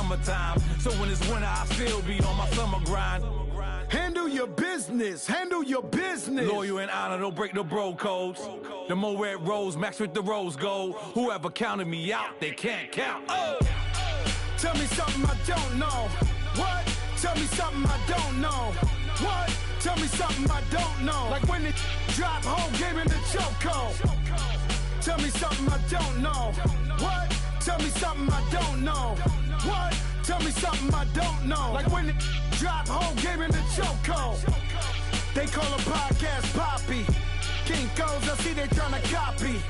summertime. So when it's winter, I still be on my summer grind. Handle your business. Handle your business. Loyal and honor, don't break the bro codes. The more red rose, max with the rose gold. Whoever counted me out, they can't count. Oh! Tell me something I don't know. What? Tell me something I don't know. What? Tell me something I don't know. Like when it drop home, game in the chokehold. Tell me something I don't know. What? Tell me something I don't know. What? Tell me something I don't know. Like when it drop home, game in the chokehold. They call a podcast Poppy. Kinkos, I see they tryna copy.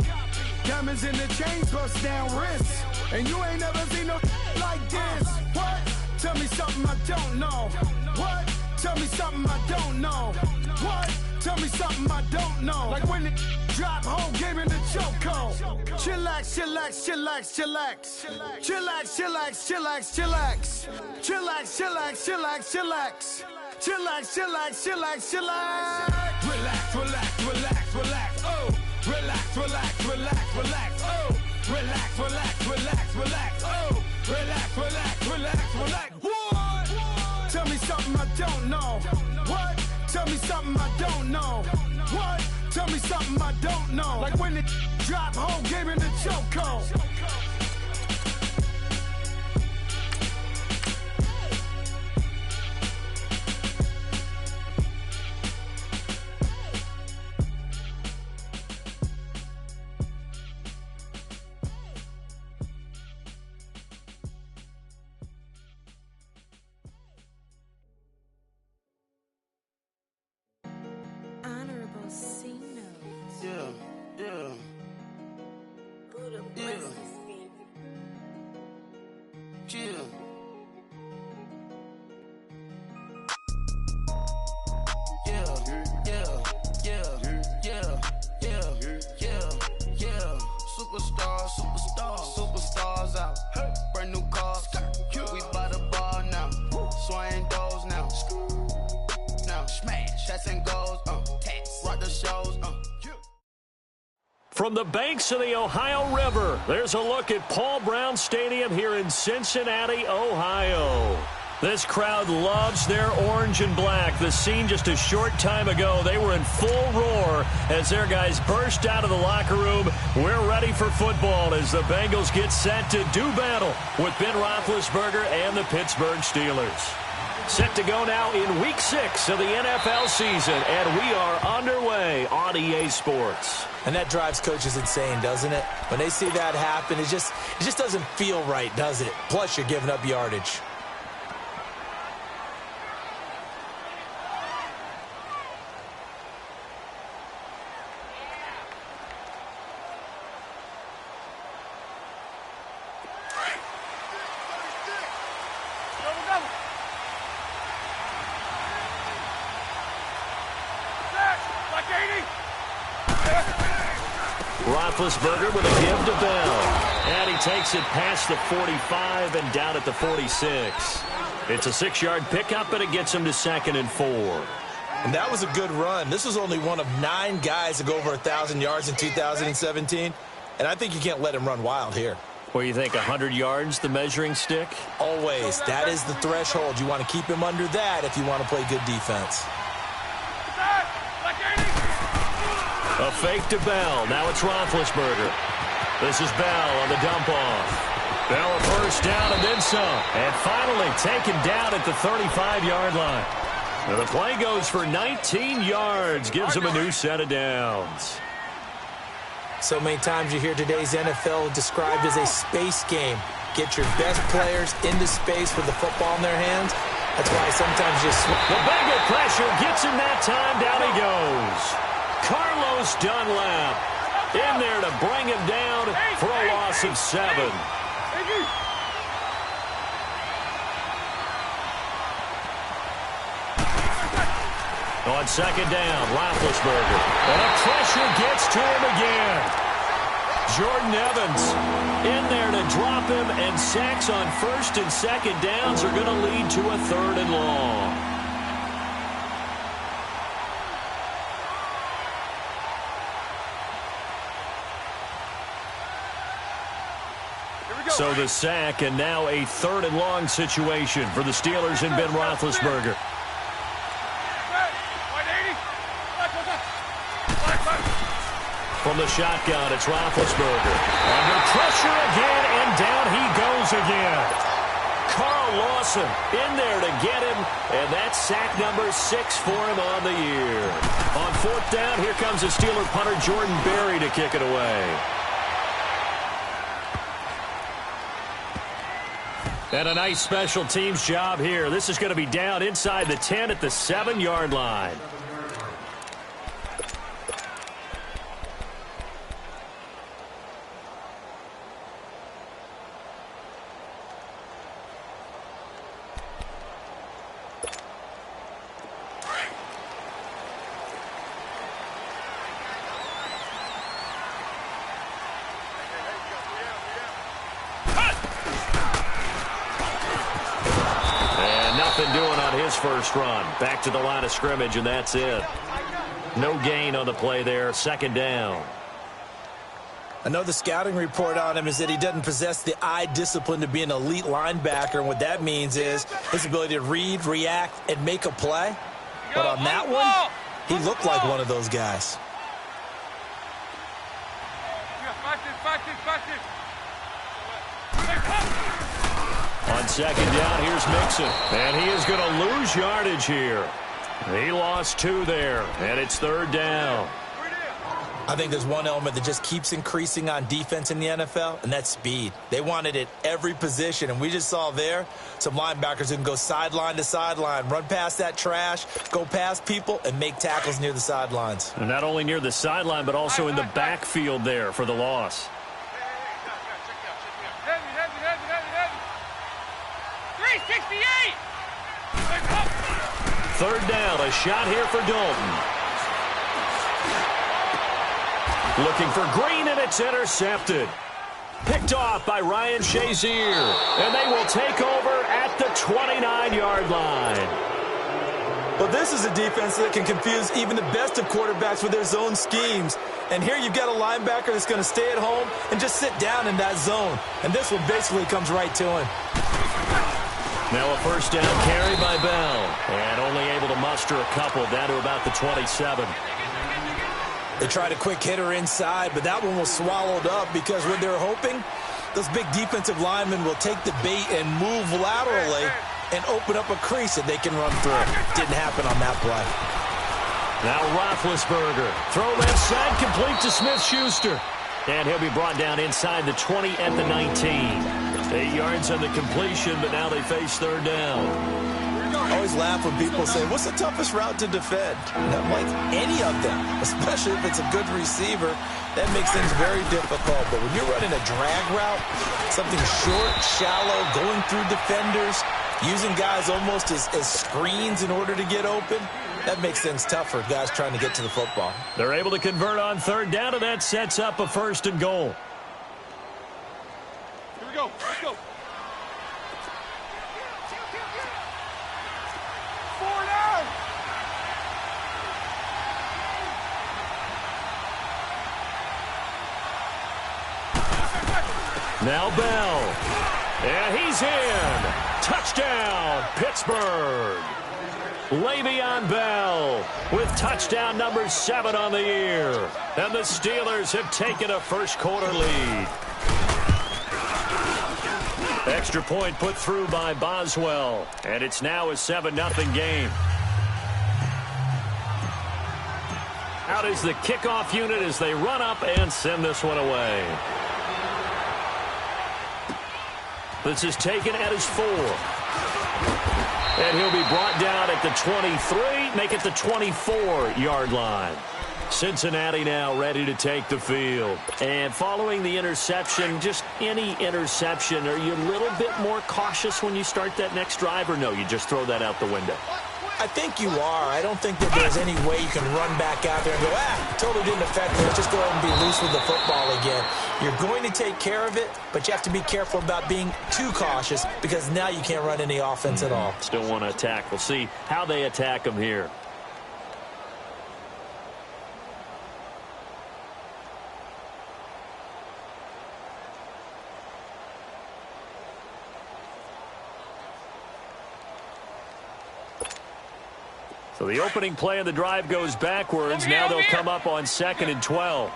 Diamonds in the chains, bust down wrists. And you ain't never seen no like this. What? Tell me something I don't know. What? Tell me something I don't know. What? Tell me something I don't know. Like when it drop home, game in the chokehold. Chillax, chillax, chillax, chillax. Chillax, chillax, chillax, chillax. Chillax, chillax, chillax, chillax. Chillax, chillax, chillax, chillax. Relax, relax, relax, relax, oh. Relax, relax, relax, relax, oh. Relax, relax, relax, relax, oh. Relax, relax, relax, relax. What? Tell me something I don't know. What? Tell me something I don't know. What? Tell me something I don't know. Like when it drop home, game in the chokehold. Superstars out. Brand new cars. We by the bar now. Swaying doors now. Now smash. Shots and goals. Rock the shows. From the banks of the Ohio River, there's a look at Paul Brown Stadium here in Cincinnati, Ohio. This crowd loves their orange and black. The scene just a short time ago, they were in full roar as their guys burst out of the locker room. We're ready for football as the Bengals get set to do battle with Ben Roethlisberger and the Pittsburgh Steelers. Set to go now in Week 6 of the NFL season, and we are underway on EA Sports. And that drives coaches insane, doesn't it? When they see that happen, it just doesn't feel right, does it? Plus, you're giving up yardage. Roethlisberger with a give to Bell. And he takes it past the 45 and down at the 46. It's a 6-yard pickup, and it gets him to 2nd and 4. And that was a good run. This was only one of 9 guys to go over 1,000 yards in 2017. And I think you can't let him run wild here. Well, you think 100 yards, the measuring stick? Always. That is the threshold. You want to keep him under that if you want to play good defense. A fake to Bell. Now it's Roethlisberger. This is Bell on the dump-off. Bell a first down and then some. And finally taken down at the 35-yard line. Now the play goes for 19 yards. Gives him a new set of downs. So many times you hear today's NFL described as a space game. Get your best players into space with the football in their hands. That's why sometimes you The Bengal pressure gets him that time. Down he goes. Carlos Dunlap in there to bring him down for a loss of 7. On second down, Roethlisberger. And a pressure gets to him again. Jordan Evans in there to drop him, and sacks on first and second downs are going to lead to a 3rd and long. So the sack, and now a 3rd and long situation for the Steelers and Ben Roethlisberger. From the shotgun, it's Roethlisberger. Under pressure again, and down he goes again. Carl Lawson in there to get him, and that's sack number 6 for him on the year. On 4th down, here comes the Steeler punter Jordan Berry to kick it away. And a nice special teams job here. This is going to be down inside the 10 at the 7-yard line. Doing on his first run. Back to the line of scrimmage, and that's it. No gain on the play there. 2nd down. I know the scouting report on him is that he doesn't possess the eye discipline to be an elite linebacker, and what that means is his ability to read, react, and make a play. But on that one, he looked like one of those guys. On 2nd down, here's Mixon. And he is going to lose yardage here. He lost 2 there, and it's 3rd down. I think there's one element that just keeps increasing on defense in the NFL, and that's speed. They want it at every position, and we just saw there some linebackers who can go sideline to sideline, run past that trash, go past people, and make tackles near the sidelines. And not only near the sideline, but also in the backfield there for the loss. 3rd down, a shot here for Dalton. Looking for Green, and it's intercepted. Picked off by Ryan Shazier. And they will take over at the 29-yard line. Well, this is a defense that can confuse even the best of quarterbacks with their zone schemes. And here you've got a linebacker that's going to stay at home and just sit down in that zone. And this one basically comes right to him. Now a 1st down carry by Bell. And only able to muster a couple down to about the 27. They tried a quick hitter inside, but that one was swallowed up because what they're hoping, those big defensive linemen will take the bait and move laterally and open up a crease that they can run through. Didn't happen on that play. Now Roethlisberger. Throw left side, complete to Smith-Schuster. And he'll be brought down inside the 20 at the 19. 8 yards on the completion, but now they face 3rd down. I always laugh when people say, what's the toughest route to defend? And I'm like, any of them, especially if it's a good receiver, that makes things very difficult. But when you're running a drag route, something short, shallow, going through defenders, using guys almost as screens in order to get open, that makes things tough for guys trying to get to the football. They're able to convert on 3rd down, and that sets up a 1st and goal. Here we go. Let's go. 4 down. Now Bell. And he's in. Touchdown, Pittsburgh. Le'Veon Bell with touchdown number 7 on the year. And the Steelers have taken a 1st quarter lead. Extra point put through by Boswell. And it's now a 7-0 game. Out is the kickoff unit as they run up and send this one away. This is taken at his 4. And he'll be brought down at the 23, make it the 24-yard line. Cincinnati now ready to take the field. And following the interception, just any interception, are you a little bit more cautious when you start that next drive, or no, you just throw that out the window? I think you are. I don't think that there's any way you can run back out there and go, totally didn't affect me. Let's just go ahead and be loose with the football again. You're going to take care of it, but you have to be careful about being too cautious because now you can't run any offense at all. Still want to attack. We'll see how they attack them here. So the opening play of the drive goes backwards. Now they'll come up on 2nd and 12.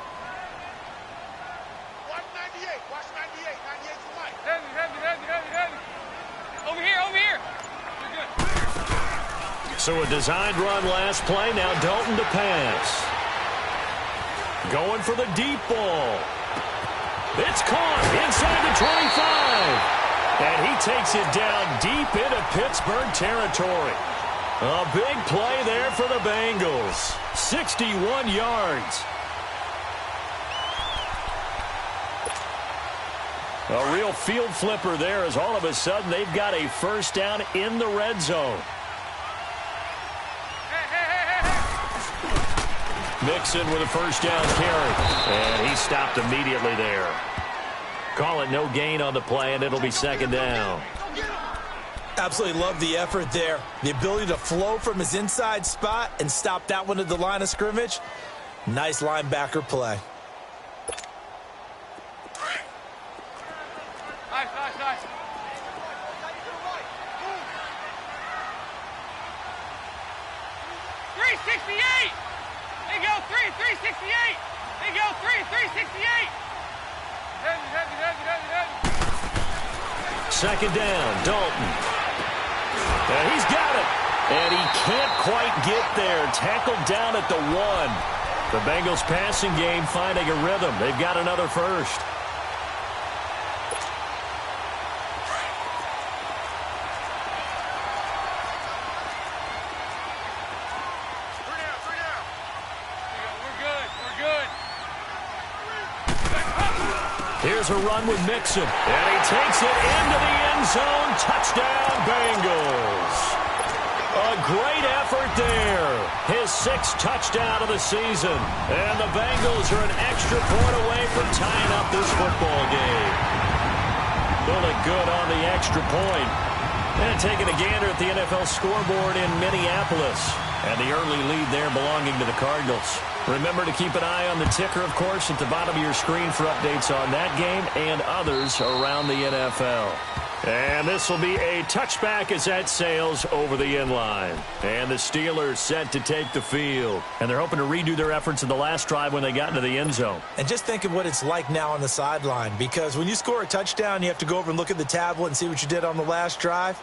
So a designed run last play. Now Dalton to pass. Going for the deep ball. It's caught inside the 25. And he takes it down deep into Pittsburgh territory. A big play there for the Bengals. 61 yards. A real field flipper there as all of a sudden they've got a first down in the red zone. Mixon with a first down carry. And he stopped immediately there. Call it no gain on the play, and it'll be 2nd down. Absolutely love the effort there. The ability to flow from his inside spot and stop that one at the line of scrimmage. Nice linebacker play. Nice. 368. They go 368. They go 368. Heavy. 2nd down, Dalton. And he's got it. And he can't quite get there. Tackled down at the 1. The Bengals passing game finding a rhythm. They've got another first. Here's a run with Mixon. And he takes it into the end zone. Touchdown, Bengals. A great effort there. His 6th touchdown of the season. And the Bengals are an extra point away from tying up this football game. Pulling good on the extra point. And taking a gander at the NFL scoreboard in Minneapolis. And the early lead there belonging to the Cardinals. Remember to keep an eye on the ticker, of course, at the bottom of your screen for updates on that game and others around the NFL. And this will be a touchback as that sails over the inline. And the Steelers set to take the field. And they're hoping to redo their efforts in the last drive when they got into the end zone. And just think of what it's like now on the sideline, because when you score a touchdown, you have to go over and look at the tablet and see what you did on the last drive.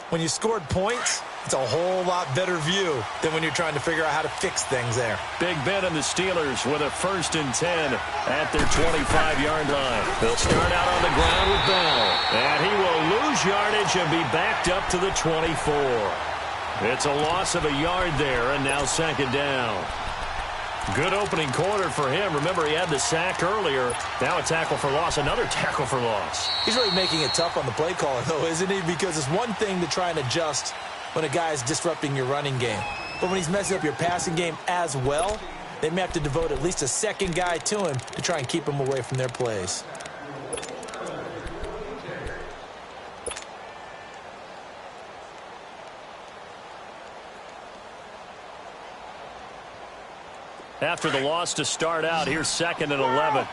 When you scored points, it's a whole lot better view than when you're trying to figure out how to fix things there. Big Ben and the Steelers with a 1st and 10 at their 25-yard line. They'll start out on the ground with Bell. And he will lose yardage and be backed up to the 24. It's a loss of a yard there, and now 2nd down. Good opening quarter for him. Remember, he had the sack earlier. Now a tackle for loss, another tackle for loss. He's really making it tough on the play caller, though, isn't he? Because it's one thing to try and adjust when a guy is disrupting your running game. But when he's messing up your passing game as well, they may have to devote at least a second guy to him to try and keep him away from their plays. After the loss to start out, here's 2nd and 11.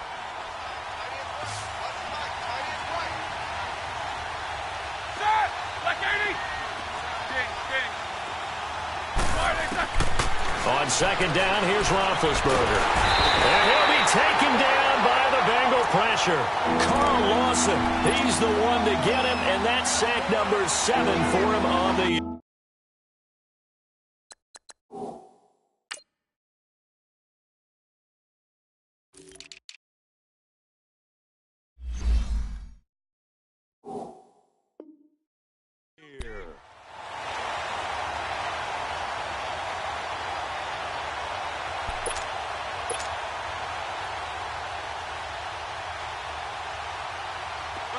On 2nd down, here's Roethlisberger. And he'll be taken down by the Bengal pressure. Carl Lawson, he's the one to get him, and that's sack number 7 for him on the...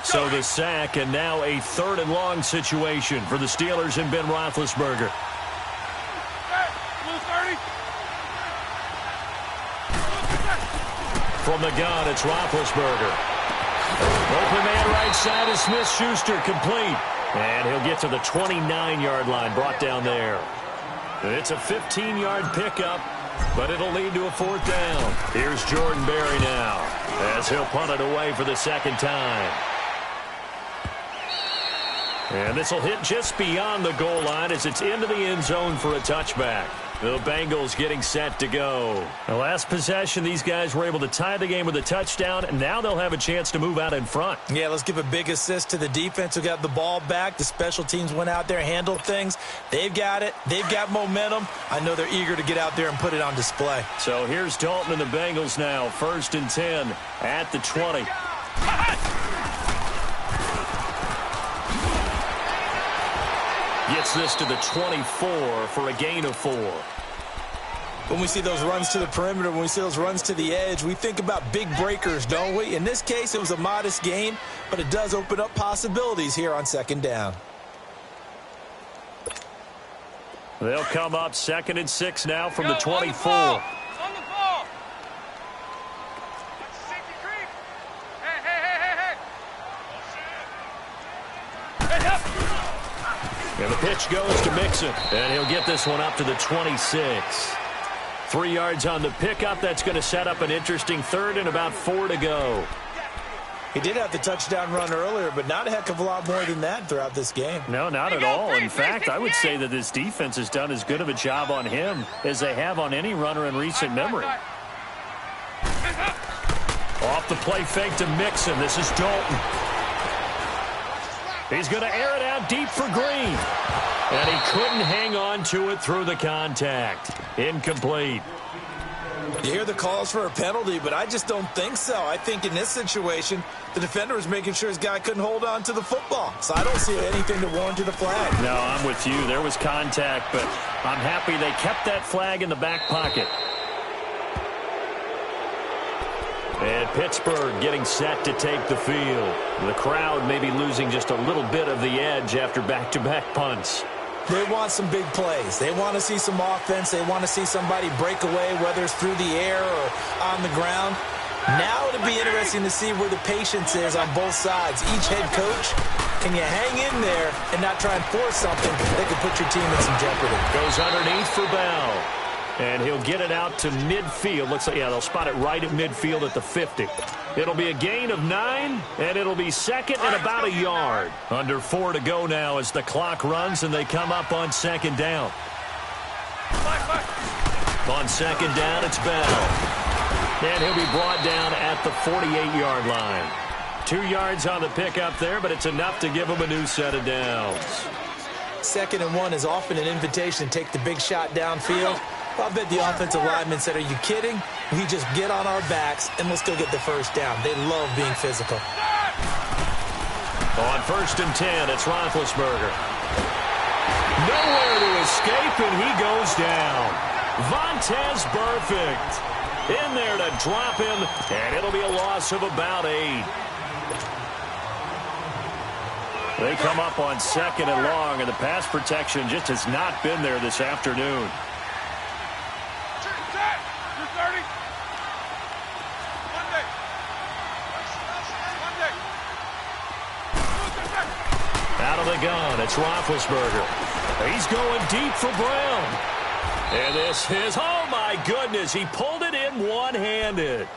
So the sack, and now a 3rd and long situation for the Steelers and Ben Roethlisberger. From the gun, it's Roethlisberger. Open man right side is Smith-Schuster, complete. And he'll get to the 29-yard line, brought down there. It's a 15-yard pickup, but it'll lead to a 4th down. Here's Jordan Berry now, as he'll punt it away for the 2nd time. And this will hit just beyond the goal line as it's into the end zone for a touchback. The Bengals getting set to go. The last possession, these guys were able to tie the game with a touchdown, and now they'll have a chance to move out in front. Yeah, let's give a big assist to the defense who got the ball back. The special teams went out there, handled things. They've got it. They've got momentum. I know they're eager to get out there and put it on display. So here's Dalton and the Bengals now. 1st and 10 at the 20. Gets this to the 24 for a gain of 4. When we see those runs to the perimeter, when we see those runs to the edge, we think about big breakers, don't we? In this case, it was a modest gain, but it does open up possibilities here on 2nd down. They'll come up 2nd and 6 now from the 24. On the ball. Safety creep. Hey. And the pitch goes to Mixon, and he'll get this one up to the 26. 3 yards on the pickup. That's going to set up an interesting 3rd and about 4 to go. He did have the touchdown run earlier, but not a heck of a lot more than that throughout this game. No, not at all. In fact, I would say that this defense has done as good of a job on him as they have on any runner in recent memory. Off the play fake to Mixon. This is Dalton. He's going to air it out deep for Green. And he couldn't hang on to it through the contact. Incomplete. You hear the calls for a penalty, but I just don't think so. I think in this situation, the defender was making sure his guy couldn't hold on to the football. So I don't see anything to warrant a flag. No, I'm with you. There was contact, but I'm happy they kept that flag in the back pocket. And Pittsburgh getting set to take the field. The crowd may be losing just a little bit of the edge after back-to-back punts. They want some big plays. They want to see some offense. They want to see somebody break away, whether it's through the air or on the ground. Now it'll be interesting to see where the patience is on both sides. Each head coach, can you hang in there and not try and force something that could put your team in some jeopardy? Goes underneath for Bell. And he'll get it out to midfield. Looks like, yeah, they'll spot it right at midfield at the 50. It'll be a gain of 9, and it'll be 2nd and about a yard. Under 4 to go now as the clock runs, and they come up on 2nd down. On 2nd down, it's Bell. And he'll be brought down at the 48-yard line. 2 yards on the pickup there, but it's enough to give him a new set of downs. 2nd and 1 is often an invitation to take the big shot downfield. I bet the offensive lineman said, are you kidding? We just get on our backs and let's go get the 1st down. They love being physical. On 1st and 10, it's Roethlisberger. Nowhere to escape, and he goes down. Vontaze Burfict in there to drop him, and it'll be a loss of about 8. They come up on 2nd and long, and the pass protection just has not been there this afternoon. Out of the gun, it's Roethlisberger. He's going deep for Brown. And this is, oh my goodness, he pulled it in one-handed.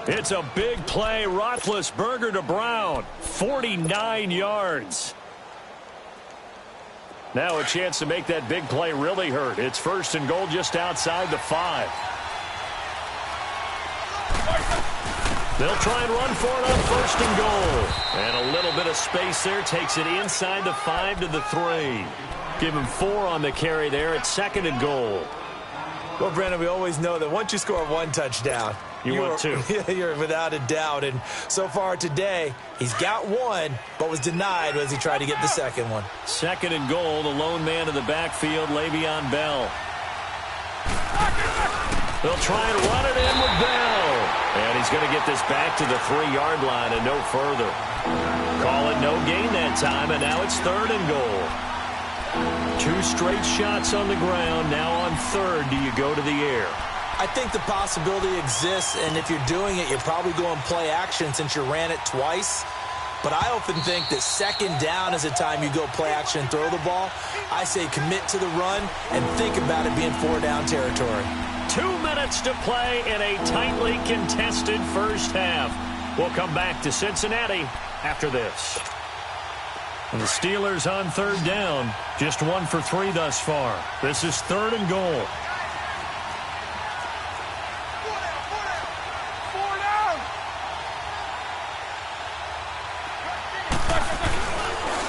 It's a big play, Roethlisberger to Brown, 49 yards. Now a chance to make that big play really hurt. It's 1st and goal just outside the 5. They'll try and run for it on 1st and goal. And a little bit of space there takes it inside the 5 to the 3. Give him 4 on the carry there at 2nd and goal. Well, Brandon, we always know that once you score 1 touchdown, want 2. You're without a doubt. And so far today, he's got 1, but was denied as he tried to get the 2nd one. 2nd and goal, the lone man in the backfield, Le'Veon Bell. They'll try and run it in with Bell. And he's going to get this back to the 3-yard line and no further. Call it no gain that time, and now it's 3rd and goal. 2 straight shots on the ground. Now on 3rd, do you go to the air? I think the possibility exists, and if you're doing it, you're probably going play action since you ran it twice. But I often think that 2nd down is the time you go play action and throw the ball. I say commit to the run and think about it being 4-down territory. 2 minutes to play in a tightly contested first half. We'll come back to Cincinnati after this. And the Steelers on third down, just 1 for 3 thus far. This is 3rd and goal.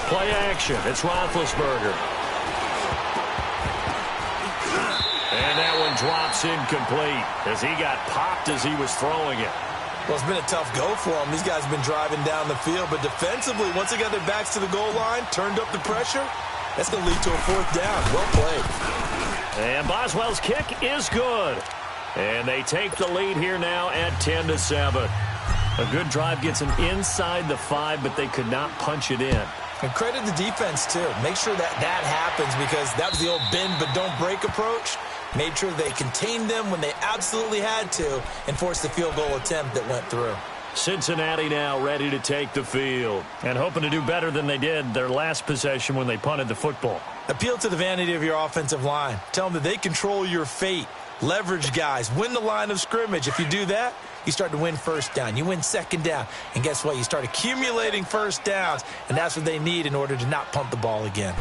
Play action. It's Roethlisberger. And that one drops incomplete as he got popped as he was throwing it. Well, it's been a tough go for them. These guys have been driving down the field, but defensively, once they got their backs to the goal line, turned up the pressure, that's going to lead to a 4th down. Well played. And Boswell's kick is good. And they take the lead here now at 10-7. A good drive gets them inside the 5, but they could not punch it in. And credit the defense, too. Make sure that happens because that was the old bend but don't break approach. Made sure they contained them when they absolutely had to and forced the field goal attempt that went through. Cincinnati now ready to take the field and hoping to do better than they did their last possession when they punted the football. Appeal to the vanity of your offensive line. Tell them that they control your fate. Leverage guys. Win the line of scrimmage. If you do that, you start to win 1st down. You win 2nd down. And guess what? You start accumulating 1st downs, and that's what they need in order to not punt the ball again.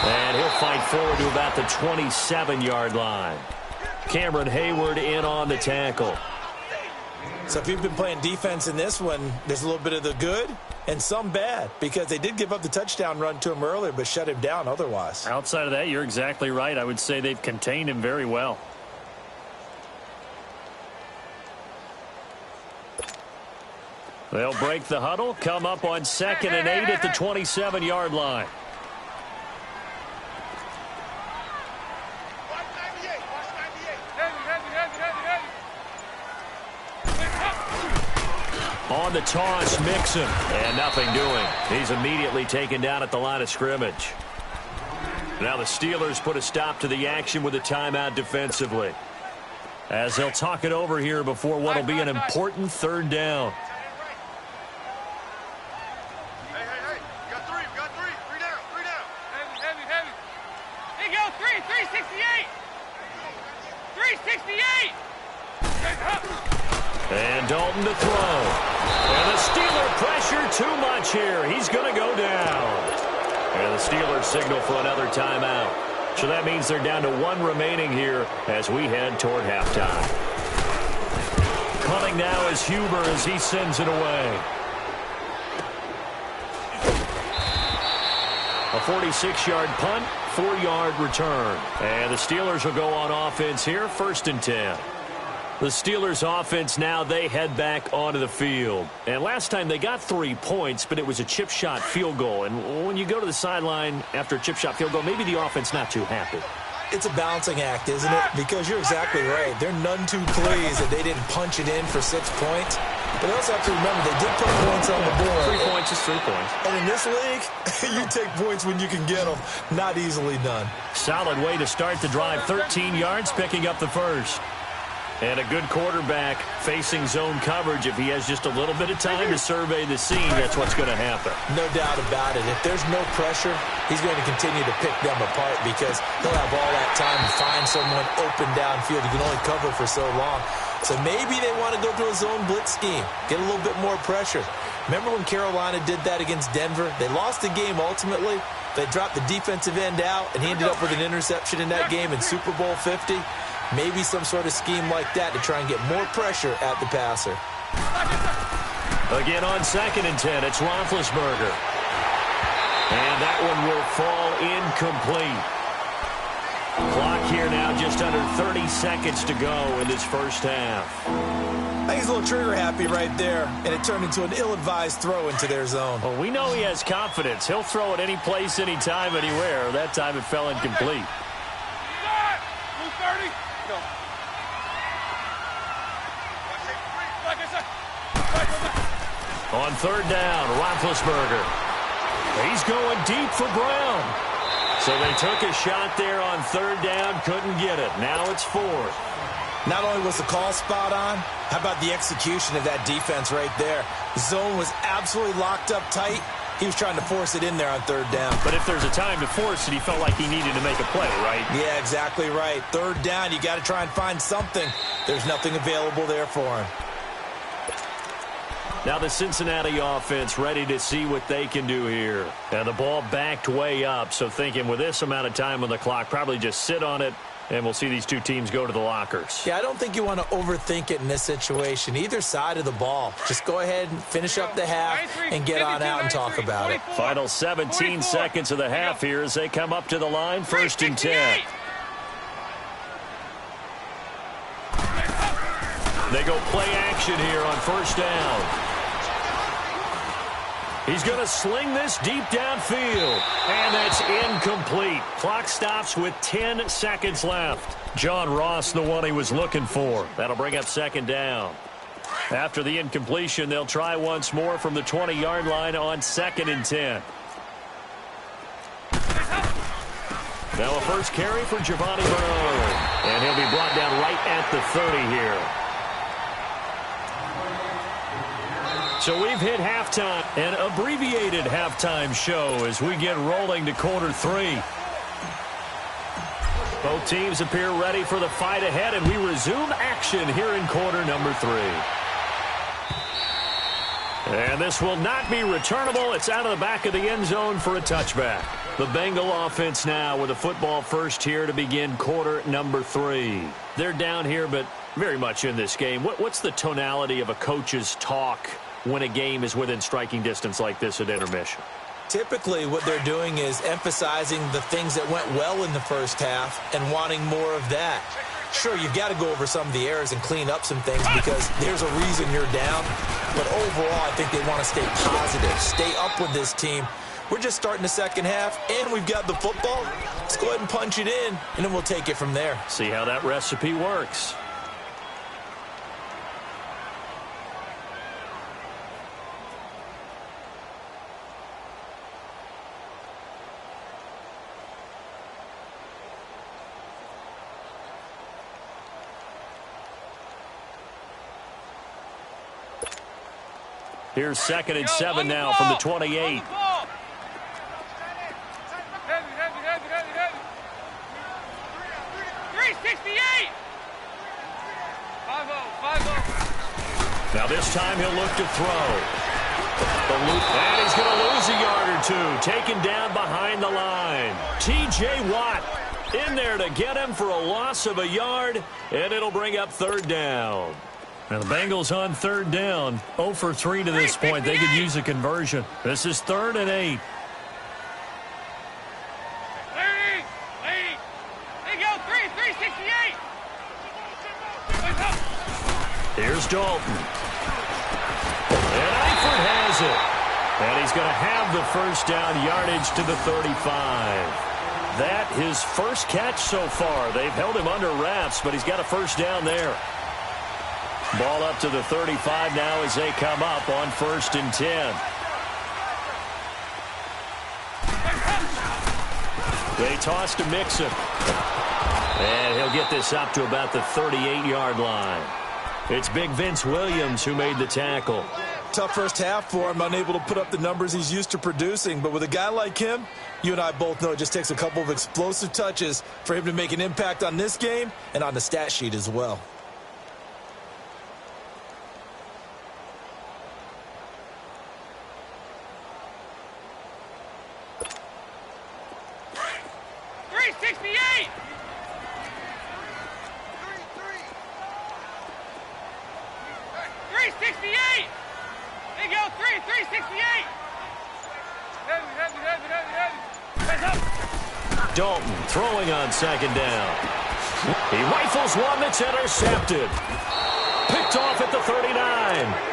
And he'll fight forward to about the 27-yard line. Cameron Hayward in on the tackle. So if you've been playing defense in this one, there's a little bit of the good and some bad because they did give up the touchdown run to him earlier but shut him down otherwise. Outside of that, you're exactly right. I would say they've contained him very well. They'll break the huddle, come up on 2nd and 8 at the 27-yard line. On the toss, Mixon, and nothing doing. He's immediately taken down at the line of scrimmage. Now the Steelers put a stop to the action with a timeout defensively, as they'll talk it over here before what will be an important 3rd down. Hey, got three down. Heavy. Here you go, 368. 368. And Dalton to throw. And the Steeler pressure too much here. He's going to go down. And the Steelers signal for another timeout. So that means they're down to 1 remaining here as we head toward halftime. Punting now is Huber as he sends it away. A 46-yard punt, 4-yard return. And the Steelers will go on offense here, 1st and 10. The Steelers offense now, they head back onto the field. And last time they got 3 points, but it was a chip shot field goal. And when you go to the sideline after a chip shot field goal, maybe the offense not too happy. It's a balancing act, isn't it? Because you're exactly right. They're none too pleased that they didn't punch it in for 6 points. But they also have to remember they did put points on the board. 3 points is 3 points. And in this league, you take points when you can get them. Not easily done. Solid way to start the drive. 13 yards, picking up the first. And a good quarterback facing zone coverage. If he has just a little bit of time to survey the scene, that's what's going to happen. No doubt about it. If there's no pressure, he's going to continue to pick them apart because he'll have all that time to find someone open downfield. He can only cover for so long. So maybe they want to go to a zone blitz scheme, get a little bit more pressure. Remember when Carolina did that against Denver? They lost the game ultimately. They dropped the defensive end out, and he ended up with an interception in that game in Super Bowl 50. Maybe some sort of scheme like that to try and get more pressure at the passer. Again on 2nd and 10, it's Roethlisberger. And that one will fall incomplete. Clock here now just under 30 seconds to go in this first half. I think he's a little trigger happy right there, and it turned into an ill-advised throw into their zone. Well, we know he has confidence. He'll throw it any place, anytime, anywhere. That time it fell incomplete. On 3rd down, Roethlisberger. He's going deep for Brown. So they took a shot there on 3rd down, couldn't get it. Now it's 4th. Not only was the call spot on, how about the execution of that defense right there? The zone was absolutely locked up tight. He was trying to force it in there on 3rd down. But if there's a time to force it, he felt like he needed to make a play, right? Yeah, exactly right. 3rd down, you got to try and find something. There's nothing available there for him. Now the Cincinnati offense ready to see what they can do here. And the ball backed way up, so thinking with this amount of time on the clock, probably just sit on it, and we'll see these two teams go to the lockers. Yeah, I don't think you want to overthink it in this situation. Either side of the ball. Just go ahead and finish up the half and get on out and talk about it. Final 17 seconds of the half here as they come up to the line, 1st and 10. They go play action here on 1st down. He's going to sling this deep downfield, and that's incomplete. Clock stops with 10 seconds left. John Ross, the one he was looking for. That'll bring up 2nd down. After the incompletion, they'll try once more from the 20-yard line on 2nd and 10. Now a first carry for Giovanni Bernard, and he'll be brought down right at the 30 here. So we've hit halftime, an abbreviated halftime show as we get rolling to quarter 3. Both teams appear ready for the fight ahead, and we resume action here in quarter number 3. And this will not be returnable. It's out of the back of the end zone for a touchback. The Bengal offense now with a football first here to begin quarter number 3. They're down here, but very much in this game. What's the tonality of a coach's talk when a game is within striking distance like this at intermission? Typically, what they're doing is emphasizing the things that went well in the first half and wanting more of that. Sure, you've got to go over some of the errors and clean up some things because there's a reason you're down. But overall, I think they want to stay positive, stay up with this team. We're just starting the second half, and we've got the football. Let's go ahead and punch it in, and then we'll take it from there. See how that recipe works. Here's 2nd and 7 now from the 28. 368. 5-0. Now this time he'll look to throw. And he's going to lose a yard or two. Taken down behind the line. T.J. Watt in there to get him for a loss of a yard, and it'll bring up 3rd down. Now the Bengals on 3rd down, 0 for 3 to this point. They could use a conversion. This is 3rd and 8. They go 368. Here's Dalton. And Eifert has it. And he's going to have the 1st down yardage to the 35. That his first catch so far. They've held him under wraps, but he's got a 1st down there. Ball up to the 35 now as they come up on 1st and 10. They toss to Mixon. And he'll get this up to about the 38-yard line. It's Big Vince Williams who made the tackle. Tough first half for him, unable to put up the numbers he's used to producing. But with a guy like him, you and I both know it just takes a couple of explosive touches for him to make an impact on this game and on the stat sheet as well. Dalton throwing on 2nd down. He rifles one that's intercepted. Picked off at the 39.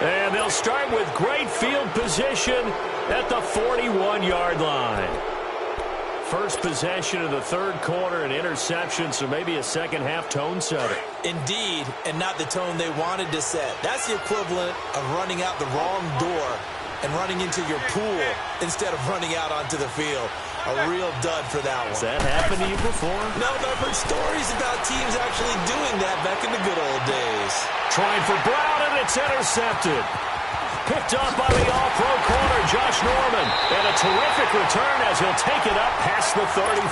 And they'll start with great field position at the 41-yard line. First possession of the 3rd quarter, an interception, so maybe a second half tone setter. Indeed, and not the tone they wanted to set. That's the equivalent of running out the wrong door and running into your pool instead of running out onto the field. A real dud for that one. Has that happened to you before? No, but I've heard stories about teams actually doing that back in the good old days. Trying for Brown, and it's intercepted. Picked up by the all-pro corner, Josh Norman. And a terrific return as he'll take it up past the 35.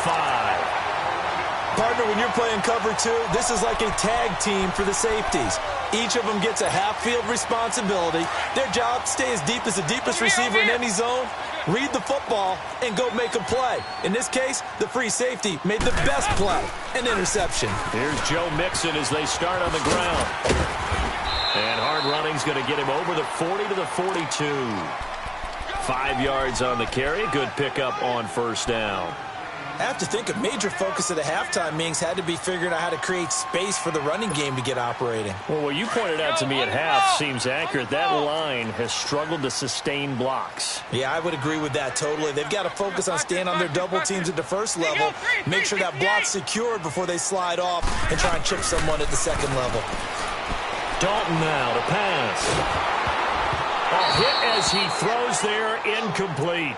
Partner, when you're playing cover 2, this is like a tag team for the safeties. Each of them gets a half-field responsibility. Their job, stay as deep as the deepest receiver in any zone, read the football, and go make a play. In this case, the free safety made the best play, an interception. Here's Joe Mixon as they start on the ground. And hard running's going to get him over the 40 to the 42. 5 yards on the carry. Good pickup on first down. I have to think a major focus at the halftime meetings had to be figuring out how to create space for the running game to get operating. Well, what you pointed out to me at half seems accurate. That line has struggled to sustain blocks. Yeah, I would agree with that totally. They've got to focus on staying on their double teams at the first level, make sure that block's secured before they slide off and try and chip someone at the second level. Dalton now to pass. A hit as he throws there, incomplete.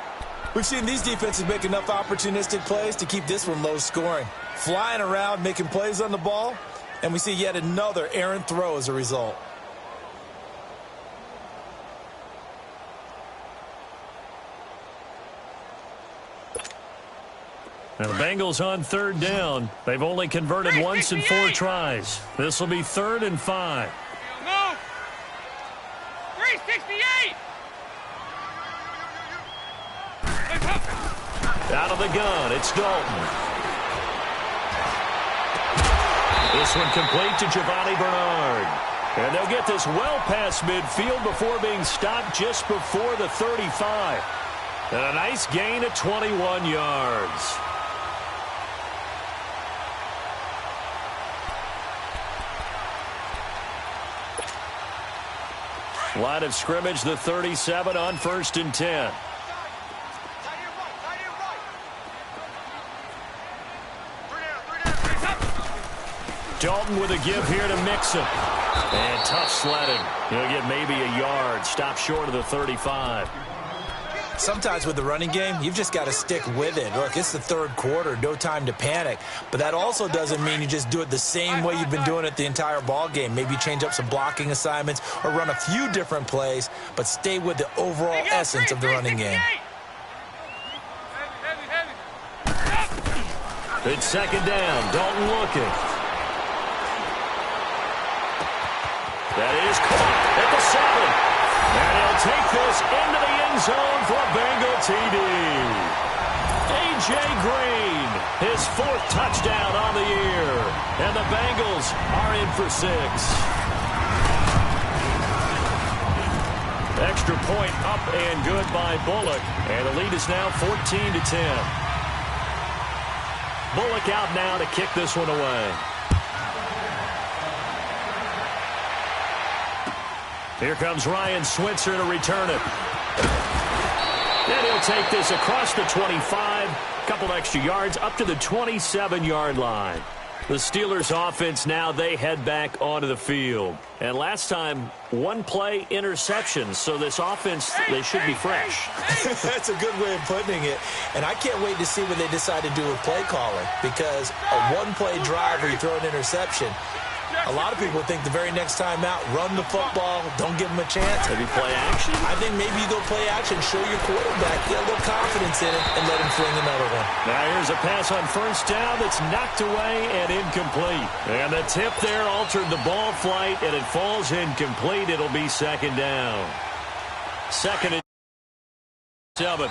We've seen these defenses make enough opportunistic plays to keep this one low scoring. Flying around, making plays on the ball, and we see yet another errant throw as a result. Now the Bengals on third down. They've only converted once in 4 tries. This will be 3rd and 5. Move. 368. Out of the gun, it's Dalton. This one complete to Giovanni Bernard. And they'll get this well past midfield before being stopped just before the 35. And a nice gain of 21 yards. Line of scrimmage, the 37 on 1st and 10. Dalton with a give here to Mixon. And tough sledding. He'll get maybe a yard. Stop short of the 35. Sometimes with the running game, you've just got to stick with it. Look, it's the 3rd quarter, no time to panic. But that also doesn't mean you just do it the same way you've been doing it the entire ball game. Maybe change up some blocking assignments or run a few different plays, but stay with the overall essence of the running game. It's 2nd down. Dalton looking. That is caught at the 7. And he'll take this into the end zone for a Bengal TD. A.J. Green, his 4th touchdown on the year. And the Bengals are in for 6. Extra point up and good by Bullock. And the lead is now 14 to 10. Bullock out now to kick this one away. Here comes Ryan Switzer to return it. And he'll take this across the 25. Couple extra yards up to the 27-yard line. The Steelers offense now, they head back onto the field. And last time, 1 play interception. So this offense, they should be fresh. That's a good way of putting it. And I can't wait to see what they decide to do with play calling. Because a 1-play drive where you throw an interception, a lot of people think the very next time out, run the football, don't give them a chance. Maybe play action? I think maybe you go play action, show your quarterback, get a little confidence in it, and let him fling another one. Now here's a pass on 1st down that's knocked away and incomplete. And the tip there altered the ball flight, and it falls incomplete. It'll be 2nd down. 2nd and 7.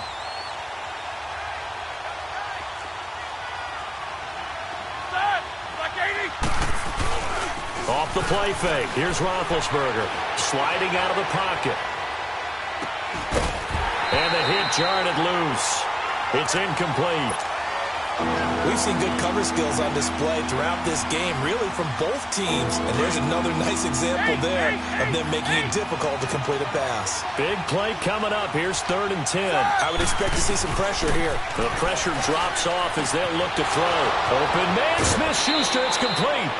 Off the play fake. Here's Roethlisberger sliding out of the pocket. And the hit jarred it loose. It's incomplete. We've seen good cover skills on display throughout this game, really from both teams. And there's another nice example there of them making it difficult to complete a pass. Big play coming up. Here's 3rd and 10. I would expect to see some pressure here. The pressure drops off as they'll look to throw. Open man, Smith-Schuster. It's complete.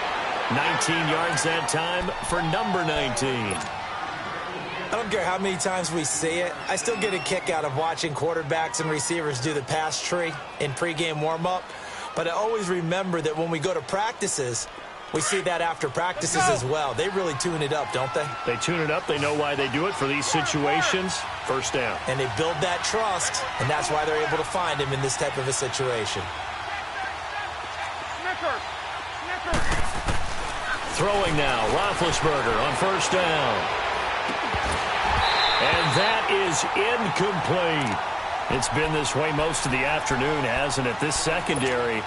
19 yards that time for number 19. I don't care how many times we see it. I still get a kick out of watching quarterbacks and receivers do the pass tree in pregame warm-up. But I always remember that when we go to practices, we see that after practices as well. They really tune it up, don't they? They tune it up. They know why they do it for these situations. 1st down. And they build that trust, and that's why they're able to find him in this type of a situation. Throwing now, Roethlisberger on first down. And that is incomplete. It's been this way most of the afternoon, hasn't it? This secondary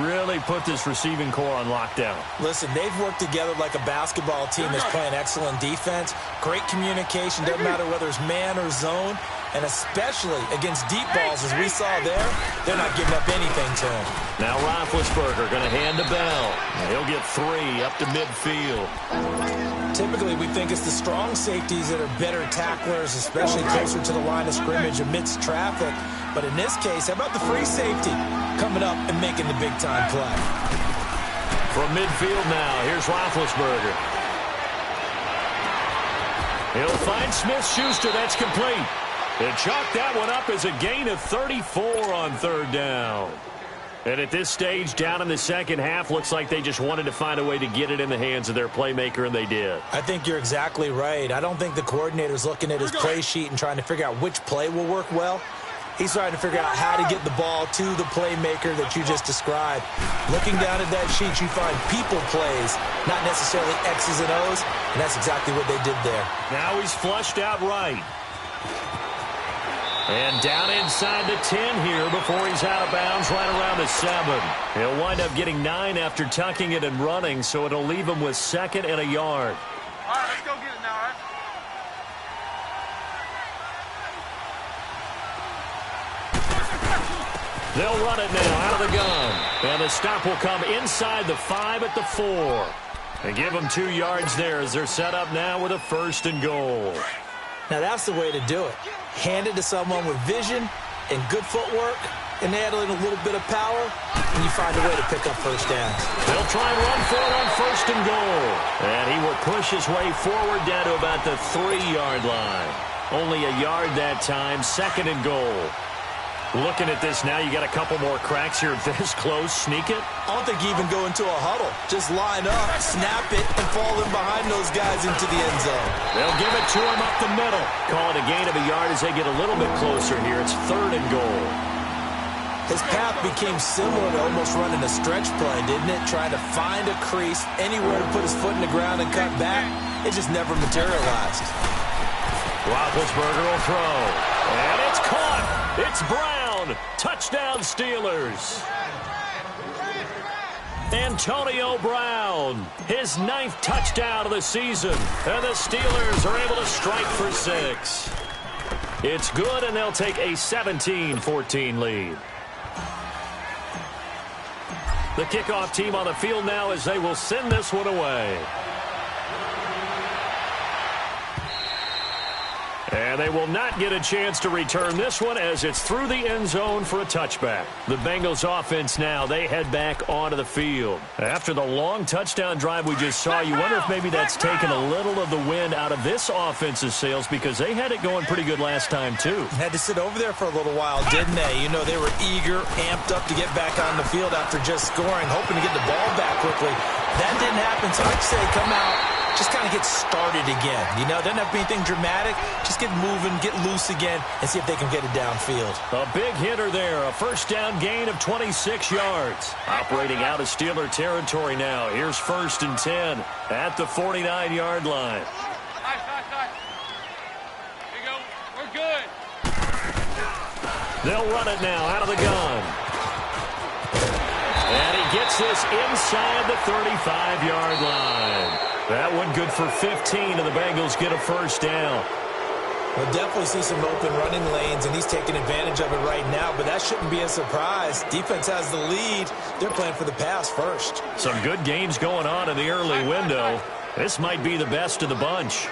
really put this receiving core on lockdown. Listen, they've worked together like a basketball team that's playing excellent defense. Great communication, doesn't matter whether it's man or zone. And especially against deep balls, as we saw there, they're not giving up anything to him. Now Roethlisberger going to hand to Bell. He'll get 3 up to midfield. Typically, we think it's the strong safeties that are better tacklers, especially closer to the line of scrimmage amidst traffic. But in this case, how about the free safety coming up and making the big-time play? From midfield now, here's Roethlisberger. He'll find Smith-Schuster. That's complete. They chalk that one up as a gain of 34 on third down. And at this stage, down in the second half, looks like they just wanted to find a way to get it in the hands of their playmaker, and they did. I think you're exactly right. I don't think the coordinator's looking at his play sheet and trying to figure out which play will work well. He's trying to figure out how to get the ball to the playmaker that you just described. Looking down at that sheet, you find people plays, not necessarily X's and O's, and that's exactly what they did there. Now he's flushed out right. And down inside the 10 here before he's out of bounds right around the 7. He'll wind up getting 9 after tucking it and running, so it'll leave him with 2nd and a yard. All right, let's go get it now, all right? They'll run it now out of the gun. And the stop will come inside the 5 at the 4. And give them 2 yards there as they're set up now with a 1st and goal. Now that's the way to do it. Hand it to someone with vision and good footwork, and add in a little bit of power, and you find a way to pick up first downs. They'll try and run for it on 1st and goal. And he will push his way forward down to about the 3-yard line. Only a yard that time, 2nd and goal. Looking at this now, you got a couple more cracks here this close. Sneak it? I don't think you even go into a huddle. Just line up, snap it, and fall in behind those guys into the end zone. They'll give it to him up the middle. Call it a gain of a yard as they get a little bit closer here. It's 3rd and goal. His path became similar to almost running a stretch play, didn't it? Trying to find a crease, anywhere to put his foot in the ground and cut back. It just never materialized. Roethlisberger will throw. And it's caught. It's Brown. Touchdown Steelers. Antonio Brown, his 9th touchdown of the season. And the Steelers are able to strike for 6. It's good, and they'll take a 17-14 lead. The kickoff team on the field now as they will send this one away. And they will not get a chance to return this one as it's through the end zone for a touchback. The Bengals offense now, they head back onto the field. After the long touchdown drive we just saw, you wonder if maybe that's taken a little of the wind out of this offense's sails because they had it going pretty good last time too. Had to sit over there for a little while, didn't they? You know, they were eager, amped up to get back on the field after just scoring, hoping to get the ball back quickly. That didn't happen, so I'd say come out, just kind of get started again. You know, doesn't have to be anything dramatic. Just get moving, get loose again, and see if they can get it downfield. A big hitter there. A first down gain of 26 yards. Operating out of Steeler territory now. Here's 1st and 10 at the 49-yard line. Nice. Here you go. We're good. They'll run it now out of the gun. And he gets this inside the 35-yard line. That one good for 15, and the Bengals get a first down. We'll definitely see some open running lanes, and he's taking advantage of it right now, but that shouldn't be a surprise. Defense has the lead. They're playing for the pass first. Some good games going on in the early window. This might be the best of the bunch.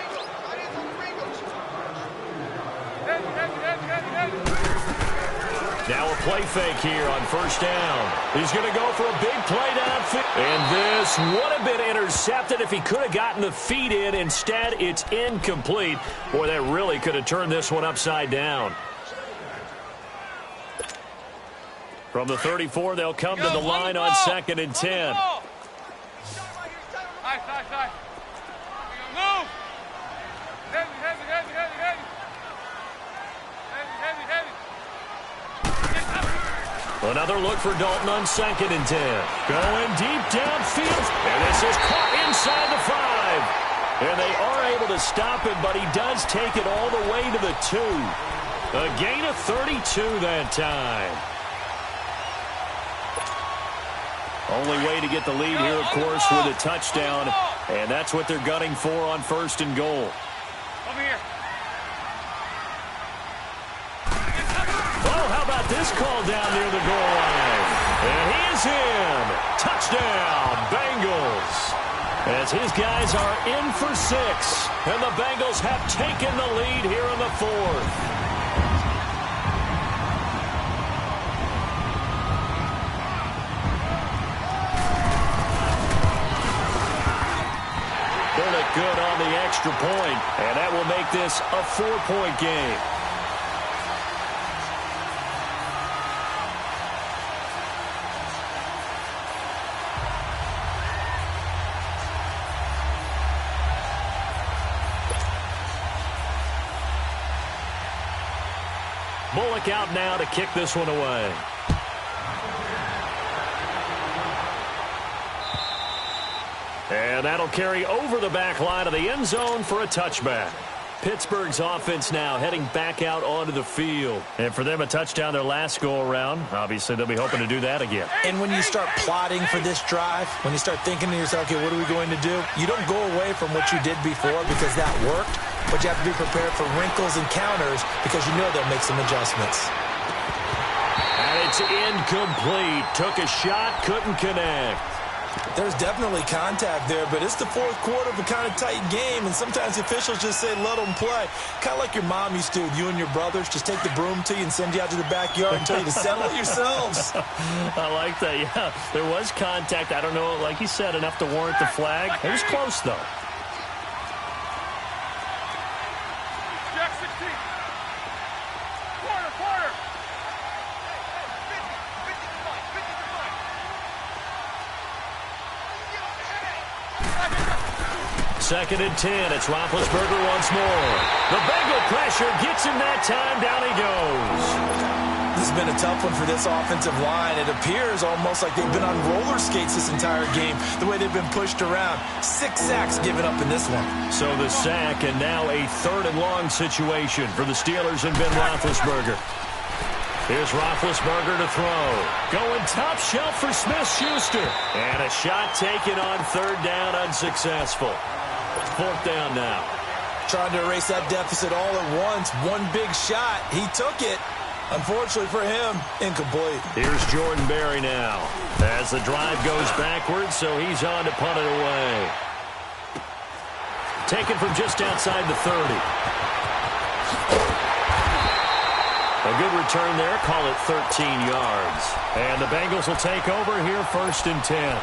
Now a play fake here on first down. He's going to go for a big play downfield. And this would have been intercepted if he could have gotten the feet in. Instead, it's incomplete. Boy, that really could have turned this one upside down. From the 34, they'll come to the line on 2nd and 10. Nice. Move. Heavy. Another look for Dalton on 2nd and 10. Going deep downfield, and this is caught inside the 5. And they are able to stop it, but he does take it all the way to the 2. A gain of 32 that time. Only way to get the lead here, of course, with a touchdown. And that's what they're gunning for on 1st and goal. Over here. Oh, how about this call down near the goal line? And he is in. Touchdown, Bengals. As his guys are in for 6. And the Bengals have taken the lead here in the 4th. Good on the extra point, and that will make this a 4-point game. Bullock out now to kick this one away. And that'll carry over the back line of the end zone for a touchback. Pittsburgh's offense now heading back out onto the field. And for them, a touchdown their last go-around. Obviously, they'll be hoping to do that again. And when you start plotting for this drive, when you start thinking to yourself, okay, what are we going to do? You don't go away from what you did before because that worked, but you have to be prepared for wrinkles and counters because you know they'll make some adjustments. And it's incomplete. Took a shot, couldn't connect. There's definitely contact there, but it's the 4th quarter of a kind of tight game, and sometimes the officials just say, let them play. Kind of like your mom used to with you and your brothers. Just take the broom to you and send you out to the backyard and tell you to settle it yourselves. I like that, yeah. There was contact. I don't know, like you said, enough to warrant the flag. It was close, though. Jack 16. Quarter. 2nd and 10. It's Roethlisberger once more. The Bengal pressure gets him that time. Down he goes. This has been a tough one for this offensive line. It appears almost like they've been on roller skates this entire game, the way they've been pushed around. 6 sacks given up in this one. So the sack, and now a 3rd and long situation for the Steelers and Ben Roethlisberger. Here's Roethlisberger to throw. Going top shelf for Smith-Schuster. And a shot taken on 3rd down, unsuccessful. 4th down now. Trying to erase that deficit all at once. One big shot. He took it. Unfortunately for him, incomplete. Here's Jordan Berry now. As the drive goes backwards, so he's on to punt it away. Taken from just outside the 30. A good return there. Call it 13 yards. And the Bengals will take over here 1st and 10.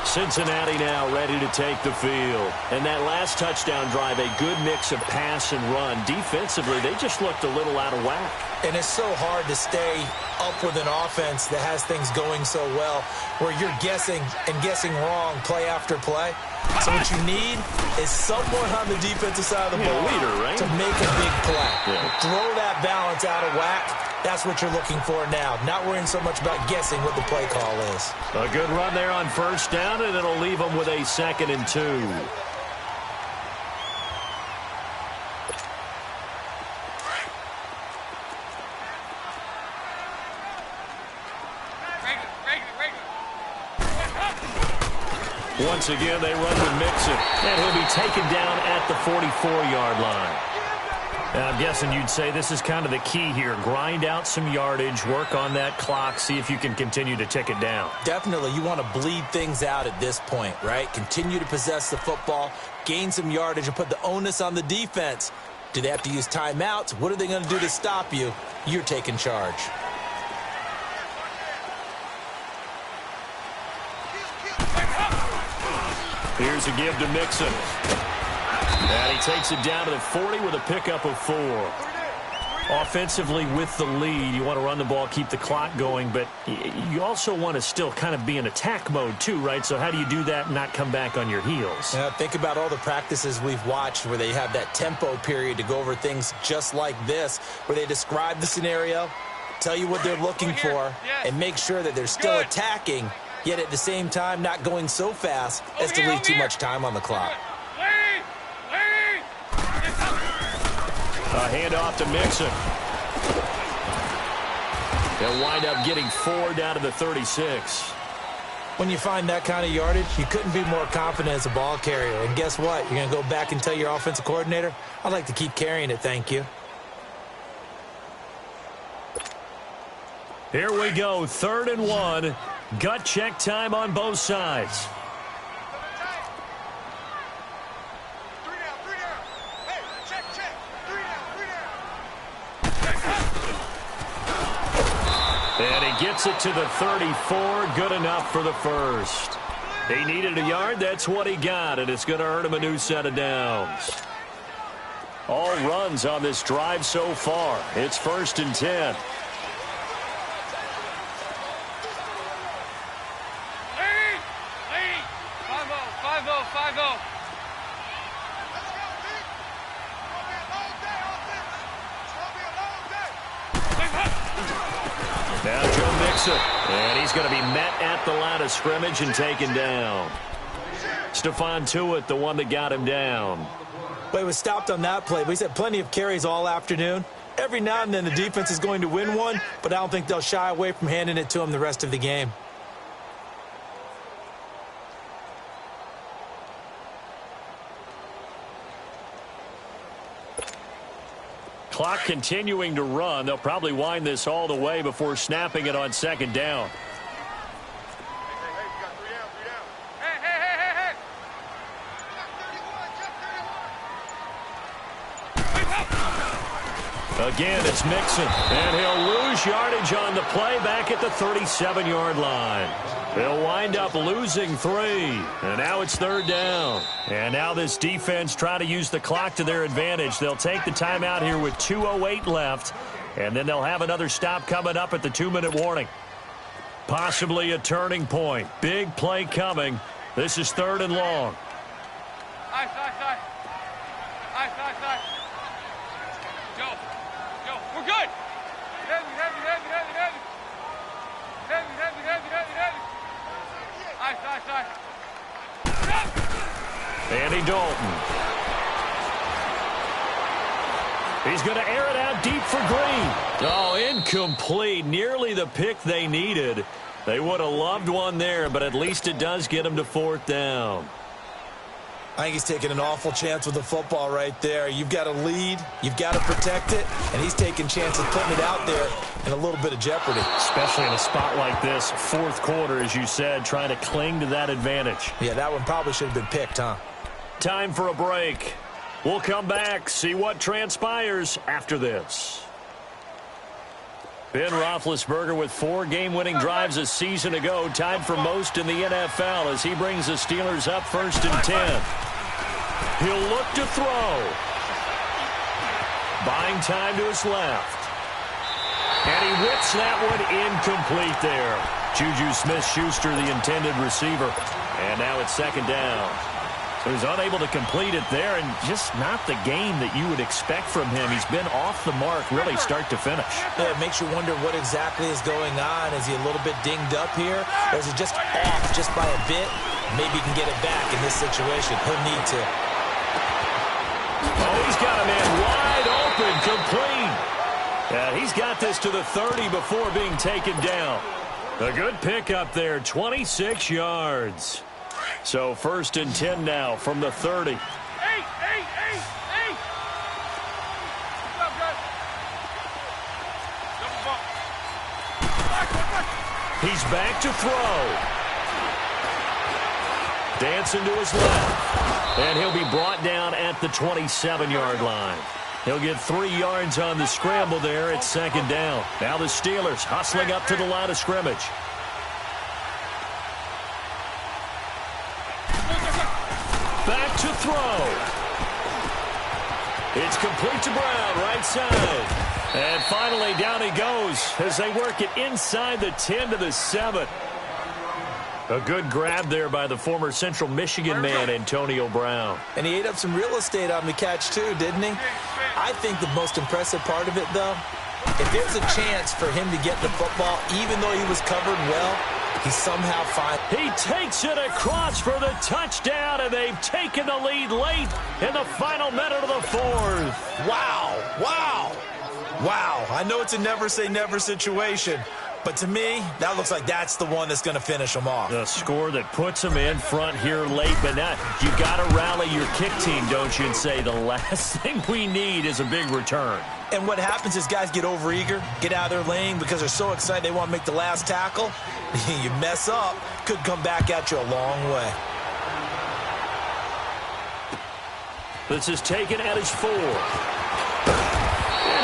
Cincinnati now ready to take the field. And that last touchdown drive, a good mix of pass and run. Defensively, they just looked a little out of whack. And it's so hard to stay up with an offense that has things going so well, where you're guessing and guessing wrong play after play. So what you need is someone on the defensive side of the ball leader, right? to make a big play. Yeah. Throw that balance out of whack. That's what you're looking for now. Not worrying so much about guessing what the play call is. A good run there on 1st down, and it'll leave them with a 2nd and 2. Once again, they run with Mixon, and he'll be taken down at the 44-yard line. And I'm guessing you'd say this is kind of the key here. Grind out some yardage, work on that clock, see if you can continue to tick it down. Definitely. You want to bleed things out at this point, right? Continue to possess the football, gain some yardage, and put the onus on the defense. Do they have to use timeouts? What are they going to do to stop you? You're taking charge. Here's a give to Mixon. And he takes it down to the 40 with a pickup of 4. Offensively with the lead, you want to run the ball, keep the clock going, but you also want to still kind of be in attack mode too, right? So how do you do that and not come back on your heels? Yeah, think about all the practices we've watched where they have that tempo period to go over things just like this, where they describe the scenario, tell you what they're looking for, and make sure that they're still attacking, yet at the same time not going so fast as to leave too much time on the clock. A handoff to Mixon. They'll wind up getting 4 down to the 36. When you find that kind of yardage, you couldn't be more confident as a ball carrier. And guess what? You're going to go back and tell your offensive coordinator, I'd like to keep carrying it, thank you. Here we go, 3rd and 1. Gut check time on both sides. And he gets it to the 34, good enough for the first. He needed a yard, that's what he got, and it's going to earn him a new set of downs. All runs on this drive so far. It's 1st and 10. Now Joe Mixon, and he's going to be met at the line of scrimmage and taken down. Stephon Tuitt, the one that got him down. Well, he was stopped on that play, but he's had plenty of carries all afternoon. Every now and then the defense is going to win one, but I don't think they'll shy away from handing it to him the rest of the game. Clock continuing to run. They'll probably wind this all the way before snapping it on 2nd down. Again, it's Mixon, and he'll lose yardage on the play back at the 37-yard line. They'll wind up losing 3, and now it's 3rd down. And now this defense try to use the clock to their advantage. They'll take the timeout here with 2:08 left, and then they'll have another stop coming up at the 2-minute warning. Possibly a turning point. Big play coming. This is 3rd and long. Go. We're good. Heavy. Andy Dalton. He's going to air it out deep for Green. Oh, incomplete. Nearly the pick they needed. They would have loved one there, but at least it does get them to 4th down. I think he's taking an awful chance with the football right there. You've got to lead, you've got to protect it, and he's taking chances putting it out there in a little bit of jeopardy. Especially in a spot like this, 4th quarter, as you said, trying to cling to that advantage. Yeah, that one probably should have been picked, huh? Time for a break. We'll come back, see what transpires after this. Ben Roethlisberger with 4 game-winning drives a season ago, tied for most in the NFL as he brings the Steelers up 1st and 10. He'll look to throw. Buying time to his left. And he whips that one incomplete there. Juju Smith-Schuster, the intended receiver. And now it's 2nd down. So he's unable to complete it there, and just not the game that you would expect from him. He's been off the mark really start to finish. Yeah, it makes you wonder what exactly is going on. Is he a little bit dinged up here, or is it just off just by a bit? Maybe he can get it back in this situation. He'll need to. Oh, he's got a man wide open, complete. He's got this to the 30 before being taken down. A good pickup there, 26 yards. So 1st and 10 now from the 30. He's back to throw. Dancing to his left. And he'll be brought down at the 27-yard line. He'll get 3 yards on the scramble there at 2nd down. Now the Steelers hustling up to the line of scrimmage. Back to throw. It's complete to Brown, right side. And finally, down he goes as they work it inside the 10 to the 7. A good grab there by the former Central Michigan man, Antonio Brown. And he ate up some real estate on the catch, too, didn't he? I think the most impressive part of it, though, If there's a chance for him to get the football, even though he was covered well, he somehow finds. He takes it across for the touchdown, and they've taken the lead late in the final minute of the fourth. Wow, wow, wow. I know it's a never say never situation, but to me, that looks like that's the one that's going to finish them off. The score that puts them in front here late, but now you got to rally your kick team, don't you, and say the last thing we need is a big return. And what happens is guys get overeager, get out of their lane because they're so excited they want to make the last tackle. You mess up, could come back at you a long way. This is taken at his 4. And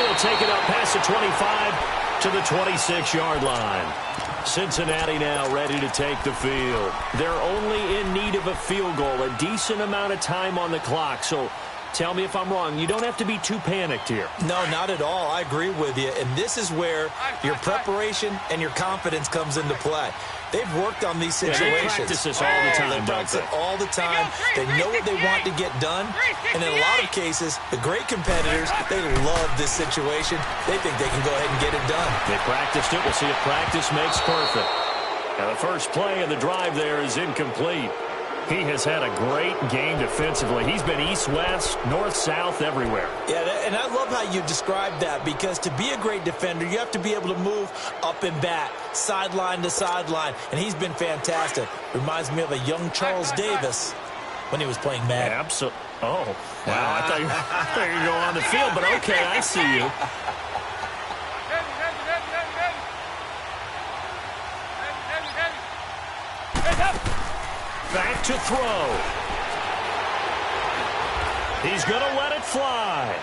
he'll take it up past the 25 to the 26-yard line. Cincinnati now ready to take the field. They're only in need of a field goal, a decent amount of time on the clock. So tell me if I'm wrong. You don't have to be too panicked here. No, not at all. I agree with you. And this is where your preparation and your confidence comes into play. They've worked on these situations. They practice this all the time, They practice it all the time. They know what they want to get done. And in a lot of cases, the great competitors, they love this situation. They think they can go ahead and get it done. They practiced it. We'll see if practice makes perfect. Now, the first play of the drive there is incomplete. He has had a great game defensively. He's been east-west, north-south, everywhere. Yeah, and I love how you described that, because to be a great defender, you have to be able to move up and back, sideline to sideline, and he's been fantastic. Reminds me of a young Charles Davis when he was playing Madden. Absolutely. Oh, wow. I thought you were going to go on the field, but okay, I see you. Back to throw. He's going to let it fly.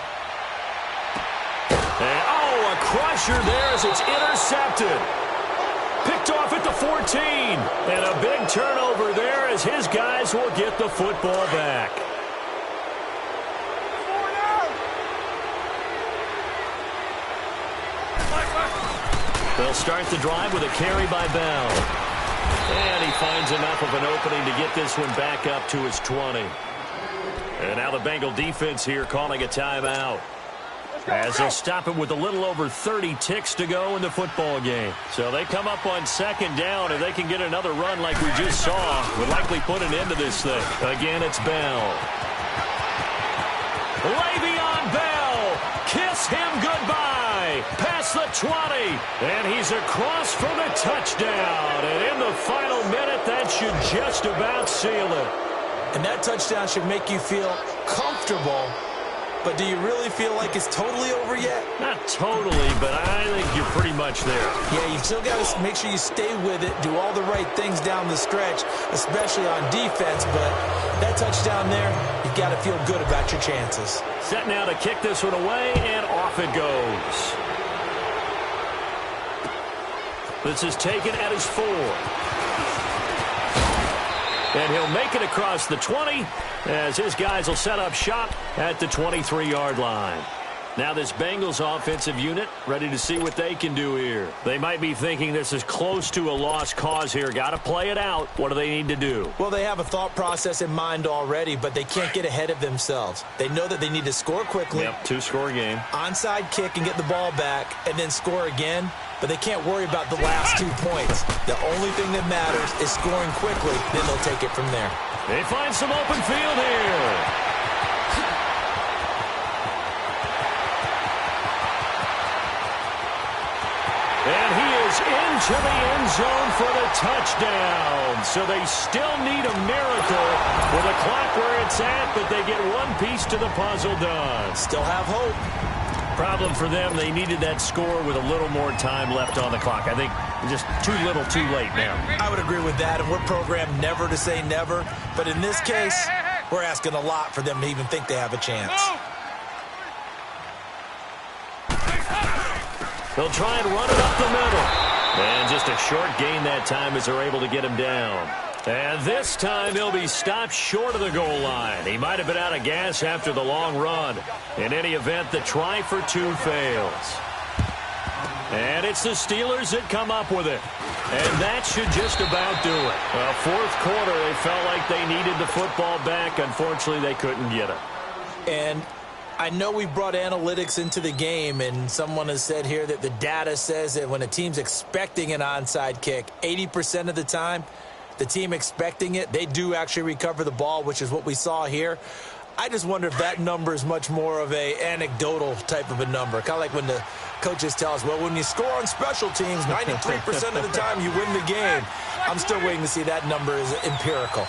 And, oh, a crusher there as it's intercepted. Picked off at the 14. And a big turnover there as his guys will get the football back. They'll start the drive with a carry by Bell. And he finds enough of an opening to get this one back up to his 20. And now the Bengal defense here calling a timeout, as they'll stop it with a little over 30 ticks to go in the football game. So they come up on second down, and they can get another run like we just saw. Would likely put an end to this thing. Again, it's Bell. Le'Veon Bell. Kiss him goodbye. Past the 20. And he's across for the touchdown. And in the final minute, that should just about seal it. And that touchdown should make you feel comfortable. But do you really feel like it's totally over yet? Not totally, but I think you're pretty much there. Yeah, you still got to make sure you stay with it, do all the right things down the stretch, especially on defense. But that touchdown there, you've got to feel good about your chances. Set now to kick this one away, and off it goes. This is taken at his 4. And he'll make it across the 20 as his guys will set up shop at the 23-yard line. Now this Bengals offensive unit ready to see what they can do here. They might be thinking this is close to a lost cause here. Got to play it out. What do they need to do? Well, they have a thought process in mind already, but they can't get ahead of themselves. They know that they need to score quickly. Yep, 2-score game. Onside kick and get the ball back and then score again. But they can't worry about the last 2 points. The only thing that matters is scoring quickly. Then they'll take it from there. They find some open field here. And he is into the end zone for the touchdown. So they still need a miracle with the clock where it's at, but they get one piece to the puzzle done. Still have hope. Problem for them, they needed that score with a little more time left on the clock. I think just too little, too late now. I would agree with that, and we're programmed never to say never. But in this case, we're asking a lot for them to even think they have a chance. They'll try and run it up the middle. And just a short gain that time as they're able to get him down. And this time he'll be stopped short of the goal line. He might have been out of gas after the long run. In any event, the try for 2 fails. And it's the Steelers that come up with it. And that should just about do it. Well, fourth quarter, they felt like they needed the football back. Unfortunately, they couldn't get it. And I know we brought analytics into the game, and someone has said here that the data says that when a team's expecting an onside kick, 80% of the time, the team expecting it, they do actually recover the ball, which is what we saw here. I just wonder if that number is much more of a anecdotal type of a number. Kind of like when the coaches tell us, well, when you score on special teams, 93% of the time you win the game. I'm still waiting to see that number is empirical.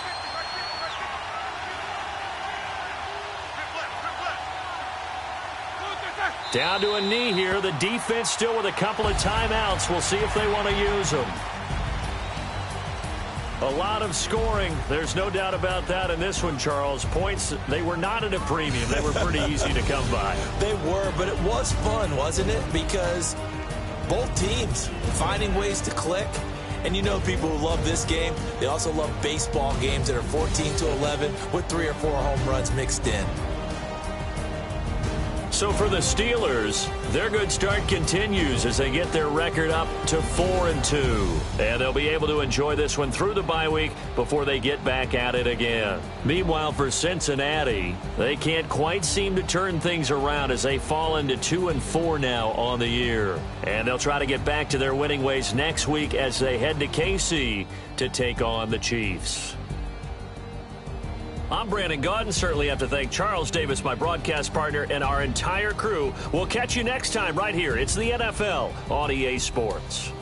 Down to a knee here. The defense still with a couple of timeouts. We'll see if they want to use them. A lot of scoring. There's no doubt about that in this one, Charles. Points, they were not at a premium. They were pretty easy to come by. They were, but it was fun, wasn't it? Because both teams finding ways to click. And you know people who love this game, they also love baseball games that are 14-11 with 3 or 4 home runs mixed in. So for the Steelers, their good start continues as they get their record up to 4-2. And they'll be able to enjoy this one through the bye week before they get back at it again. Meanwhile, for Cincinnati, they can't quite seem to turn things around as they fall into 2-4 now on the year. And they'll try to get back to their winning ways next week as they head to KC to take on the Chiefs. I'm Brandon Gaudin. Certainly have to thank Charles Davis, my broadcast partner, and our entire crew. We'll catch you next time right here. It's the NFL on EA Sports.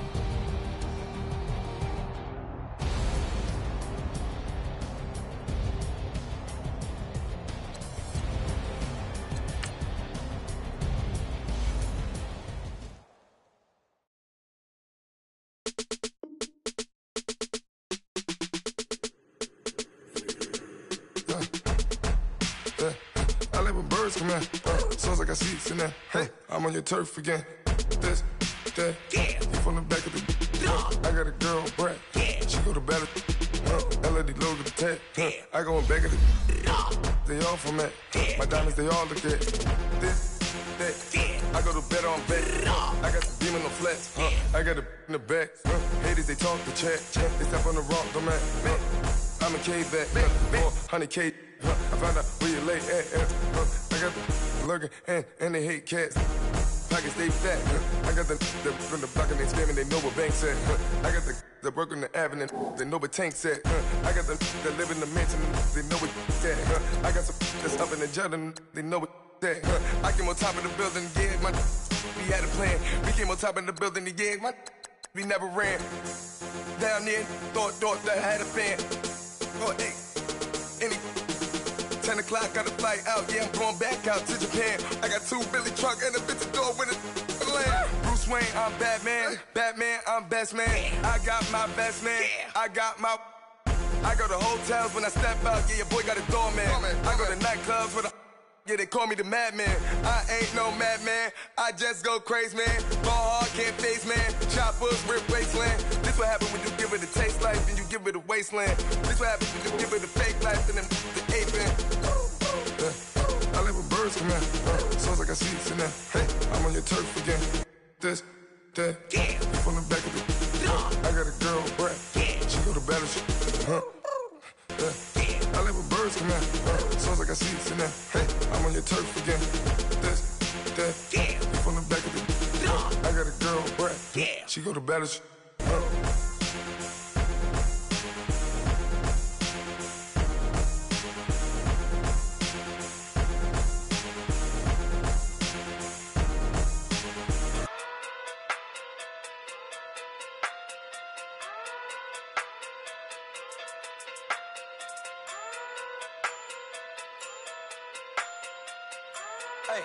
Come in, sounds like I see seats in there. Hey, I'm on your turf again. This, that, yeah. You from the back of the I got a girl, Brad. Yeah. She go to battle. LED logo the tag. Yeah. I go in back of the They all from that. Yeah. My diamonds, they all look at this, that. Yeah. I go to bed on bed. I got the demon on flats. I got it in the back. Haters, they talk the chat. They step on the rock, don't matter. I'm a K-back. 400K. I found out where you lay at. I got the lurking and they hate cats. Pockets stay fat. I got the from the block and they scamming, they know what banks at. I got the work on the avenue, they know what tanks at. I got the that live in the mansion, they know what at. I got some that's up in the Jordan, they know what that. I came on top of the building, yeah, we had a plan. We came on top of the building, yeah, we never ran. Down there, thought that I had a fan. Oh, hey, any 10 o'clock, got a flight out, yeah, I'm going back out to Japan. I got 2 Billy truck and a bitch door with a land. Bruce Wayne, I'm Batman. Batman, I'm best man. I got my best man. I go to hotels when I step out, yeah, your boy got a doorman. I go to nightclubs with a yeah, they call me the madman. I ain't no madman. I just go crazy, man. Ball hard, can't face, man. Choppers, rip wasteland. This what happen when you give it a taste life and you give it a wasteland. This what happens when you give it a fake life and then the ape in. I live with birds come in. Sounds like I see seats in there. Hey, I'm on your turf again. This, that. Yeah. You from the back of the I got a girl, Brad. Yeah. She go to battle shit. I live with birds come in. Sounds like I see seats in there. Hey, I'm on your turf again. This, that. Yeah. You from the back of the I got a girl, Brad. Yeah. She go to battle shit. Hey.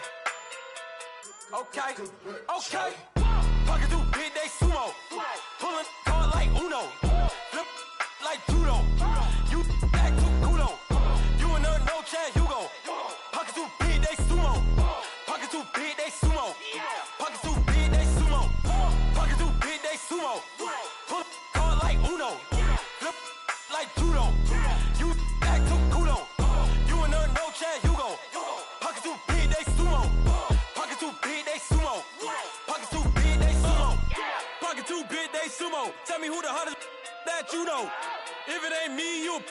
Okay. Pocket through big day sumo. Pulling hard like Uno. Flip like judo. You act too kudo. You and her no chance, you go. Pocket through big day sumo. Pocket through big day sumo. Pocket through big day sumo. Pocket through big day sumo. Pull hard like Uno. Flip like judo. You act too kudo. You and her no chance, you go. Pocket through big day sumo. Pocket too big, they sumo. Pocket too big, they sumo. Pocket too big, they sumo. Tell me who the hottest that you know. If it ain't me, you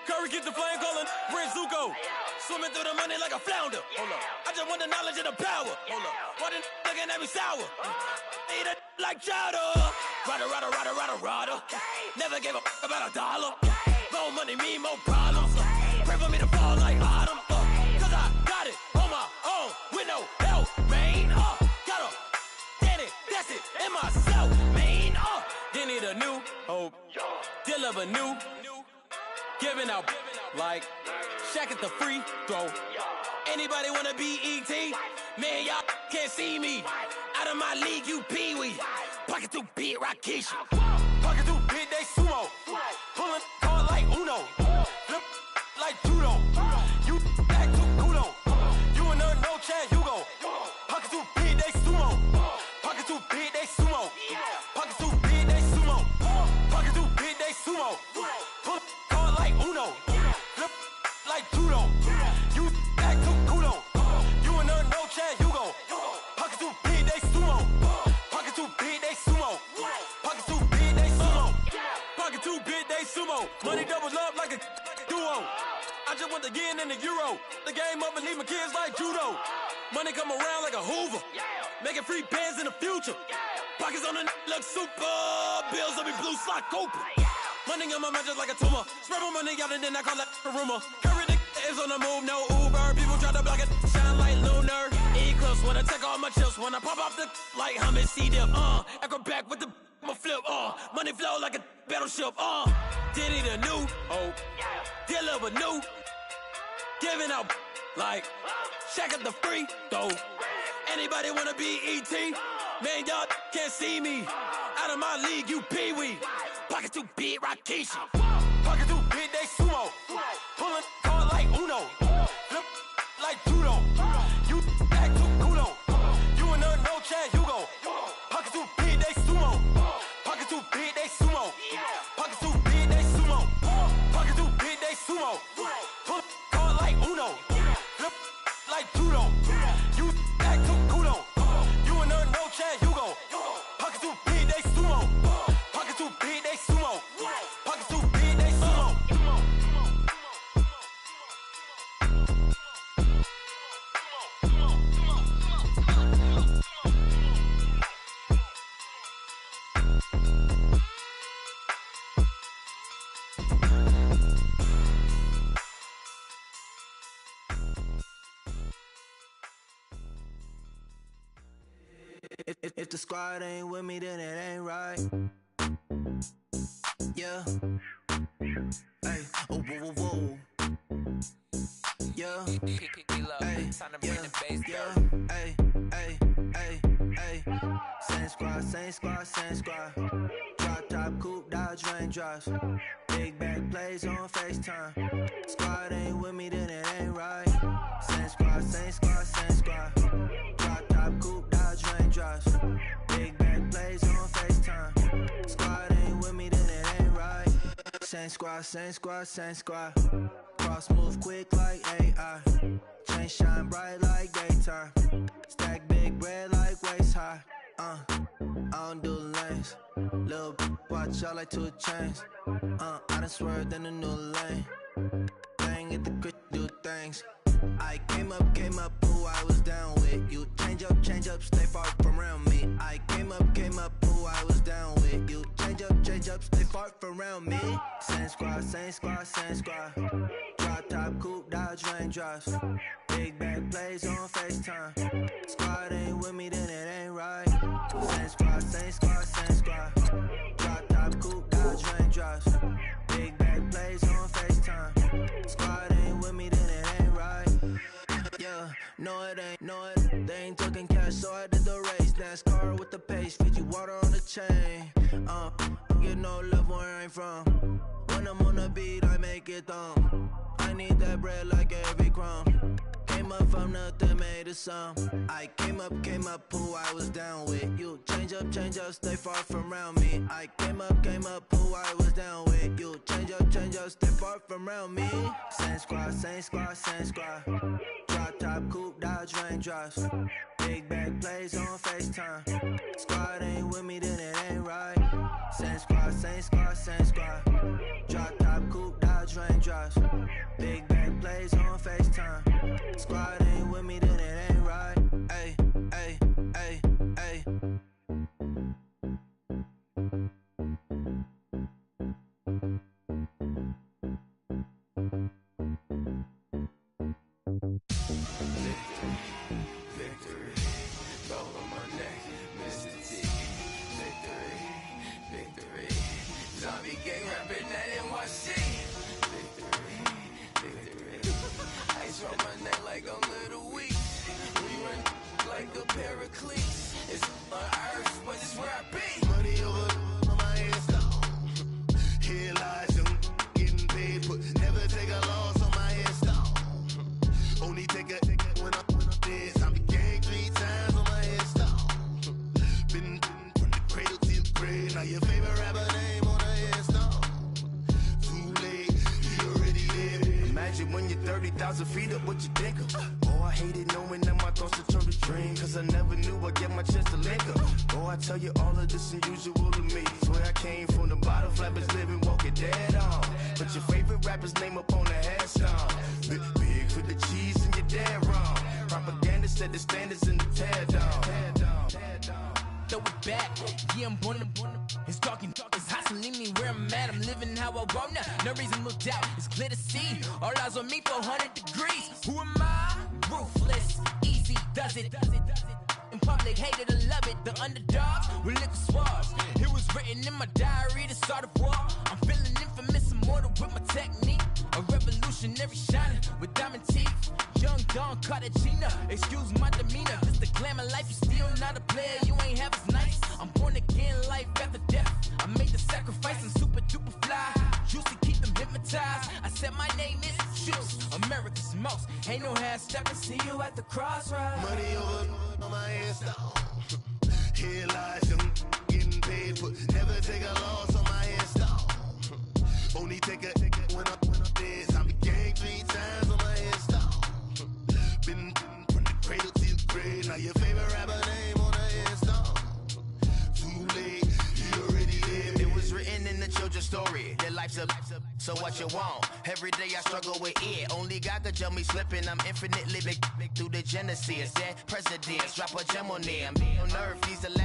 Curry get the flame calling, Prince Zuko. Swimming through the money like a flounder. Hold up. I just want the knowledge and the power. Hold up. Why the looking at me sour? Eat it like chowder. Rada. Never gave a about $1. More money mean more problems. Pray for me to fall like autumn. Cause I got it on my own with no help, man. Got a daddy, that's it, in myself, man. Didn't need a new hope. Deal of a new. Giving out like Shaq at the free throw. Anybody wanna be ET? Man, y'all can't see me. Out of my league, you pee-wee. Pocket too big, Rakesh. Pocket too big, they sumo. Pulling card like Uno. Flip like judo. You act too kudo. You and her, no Chad Hugo. Pocket too big, they sumo. Pocket too big, they sumo. Pocket too big, they sumo. Pocket too big, they sumo. Pull card like Uno. Flip like judo. You act too kudo. You and her, no Chad Hugo. Pocket too big, they sumo. Pocket too big, they sumo. Pocket too big, they sumo. Pocket too big, they sumo. Money doubles up like a duo. I just want the yen and the euro. The game up and leave my kids like judo. Money come around like a Hoover. Making free bands in the future. Pockets on the look super. Bills on me blue slot Cooper. Money on my mind just like a tumor. Spread my money out and then I call that a rumor. Curry the is on the move, no Uber. People try to block it, shine like lunar. Eclipse when I take all my chips. When I pop off the like hummus C-dip. Echo back with the flip. Money flow like a battleship. Diddy the new hope. Deal of a new. Giving out like Shaq at the free throw. Anybody wanna be ET? Man, y'all can't see me. Out of my league, you pee-wee. Pocket too big, Rakesh. Pocket too big, they sumo. Pulling card like Uno. Flip like judo. You act too kudo. You and her, no Chad Hugo. Pocket too big, they sumo. Pocket too big, they sumo. Pocket too big, they sumo. Pocket too big, they sumo. Pull card like Uno. Flip like judo. You act too kudo. You and her, no Chad Hugo. Pocket too big, they sumo. Pocket too big, they sumo. Pocket too big, they sumo. If the squad ain't with me, then it ain't right. Yeah. Hey. Oh, whoa, whoa, whoa. Yeah. Hey. Yeah. Hey. Hey. Hey. Hey. Same squad. Drop top, coupe, Dodge raindrops. Big back plays on FaceTime. Squad ain't with me, then it ain't right. Same squad. Drop top, coupe, Dodge raindrops. Big back plays on FaceTime. Squad ain't with me, then it ain't right. Same squad. Cross move quick like AI. Chain shine bright like daytime. Stack big bread like waist high. I don't do lanes. Little watch out like 2 chains. I done swerved in a new lane. Bang at the crit, do things. I came up, who I was down with. You change up, stay far from around me. I came up, who I was down with. You change up, stay far from around me. Same squad. Drop top, coupe, Dodge raindrops. Big back plays on FaceTime. Squad ain't with me, then it ain't right. Same squad. Drop top, coupe, Dodge raindrops. Big back plays on FaceTime. Squad ain't with me, then it ain't right. Yeah, no it ain't. They ain't talking cash, so I did the race. NASCAR with the pace, feed you water on the chain. Get no love where I ain't from. When I'm on the beat, I make it thumb. I need that bread like every crumb. Came up from nothing, made it some. I came up, who I was down with. You change up, stay far from around me. I came up, who I was down with. You change up, stay far from around me. Same squad. Drop top, coupe, Dodge raindrops. Big back plays on FaceTime. Squad ain't with me, then it ain't right. Same squad. Drop top, coupe, Dodge raindrops. your favorite rapper name on a headstone. Too late, he already dead. Imagine when you're 30,000 feet up, what you think of? Oh, I hated knowing that my thoughts would turn to dream, cause I never knew I'd get my chance to link up. Oh, I tell you all of this unusual to me. Swear I came from the bottom, flappers living, walking dead on. Put your favorite rapper's name up on the headstone. Big for the cheese and you're dead wrong. Propaganda set the standards in the tear down. Throw it back, yeah, I'm born to. It's talking, it's hot, so leave me where I'm at. I'm living how I want now. No reason to doubt, it's clear to see. All eyes on me, 400 degrees. Who am I? Ruthless, easy, does it. In public, hate it or love it. The underdogs with liquor swabs. It was written in my diary to start a war. I'm feeling infamous, immortal with my technique. A revolutionary shining with diamond teeth. Young Don Cartagena, excuse my demeanor. Just the glamour life, you still not a player. You ain't half as nice. I'm born again, life after death. I made the sacrifice and super duper fly. Used to keep them hypnotized. I said my name is Juice, America's most. Ain't no half step and see you at the crossroads. Money over on my headstone. Here lies young getting paid for. Never take a loss on my headstone. Only take a when I'm dead. I be gang 3 times on my headstone. Been from the cradle to the grave. Now your favorite rapper name on a headstone. Too late, he already dead. It was written in the children's story. Their life's a so what you want? Every day I struggle with it. Only God could tell me slipping. I'm infinitely big through the Genesis. That presidents drop a gem on them. On earth, he's the last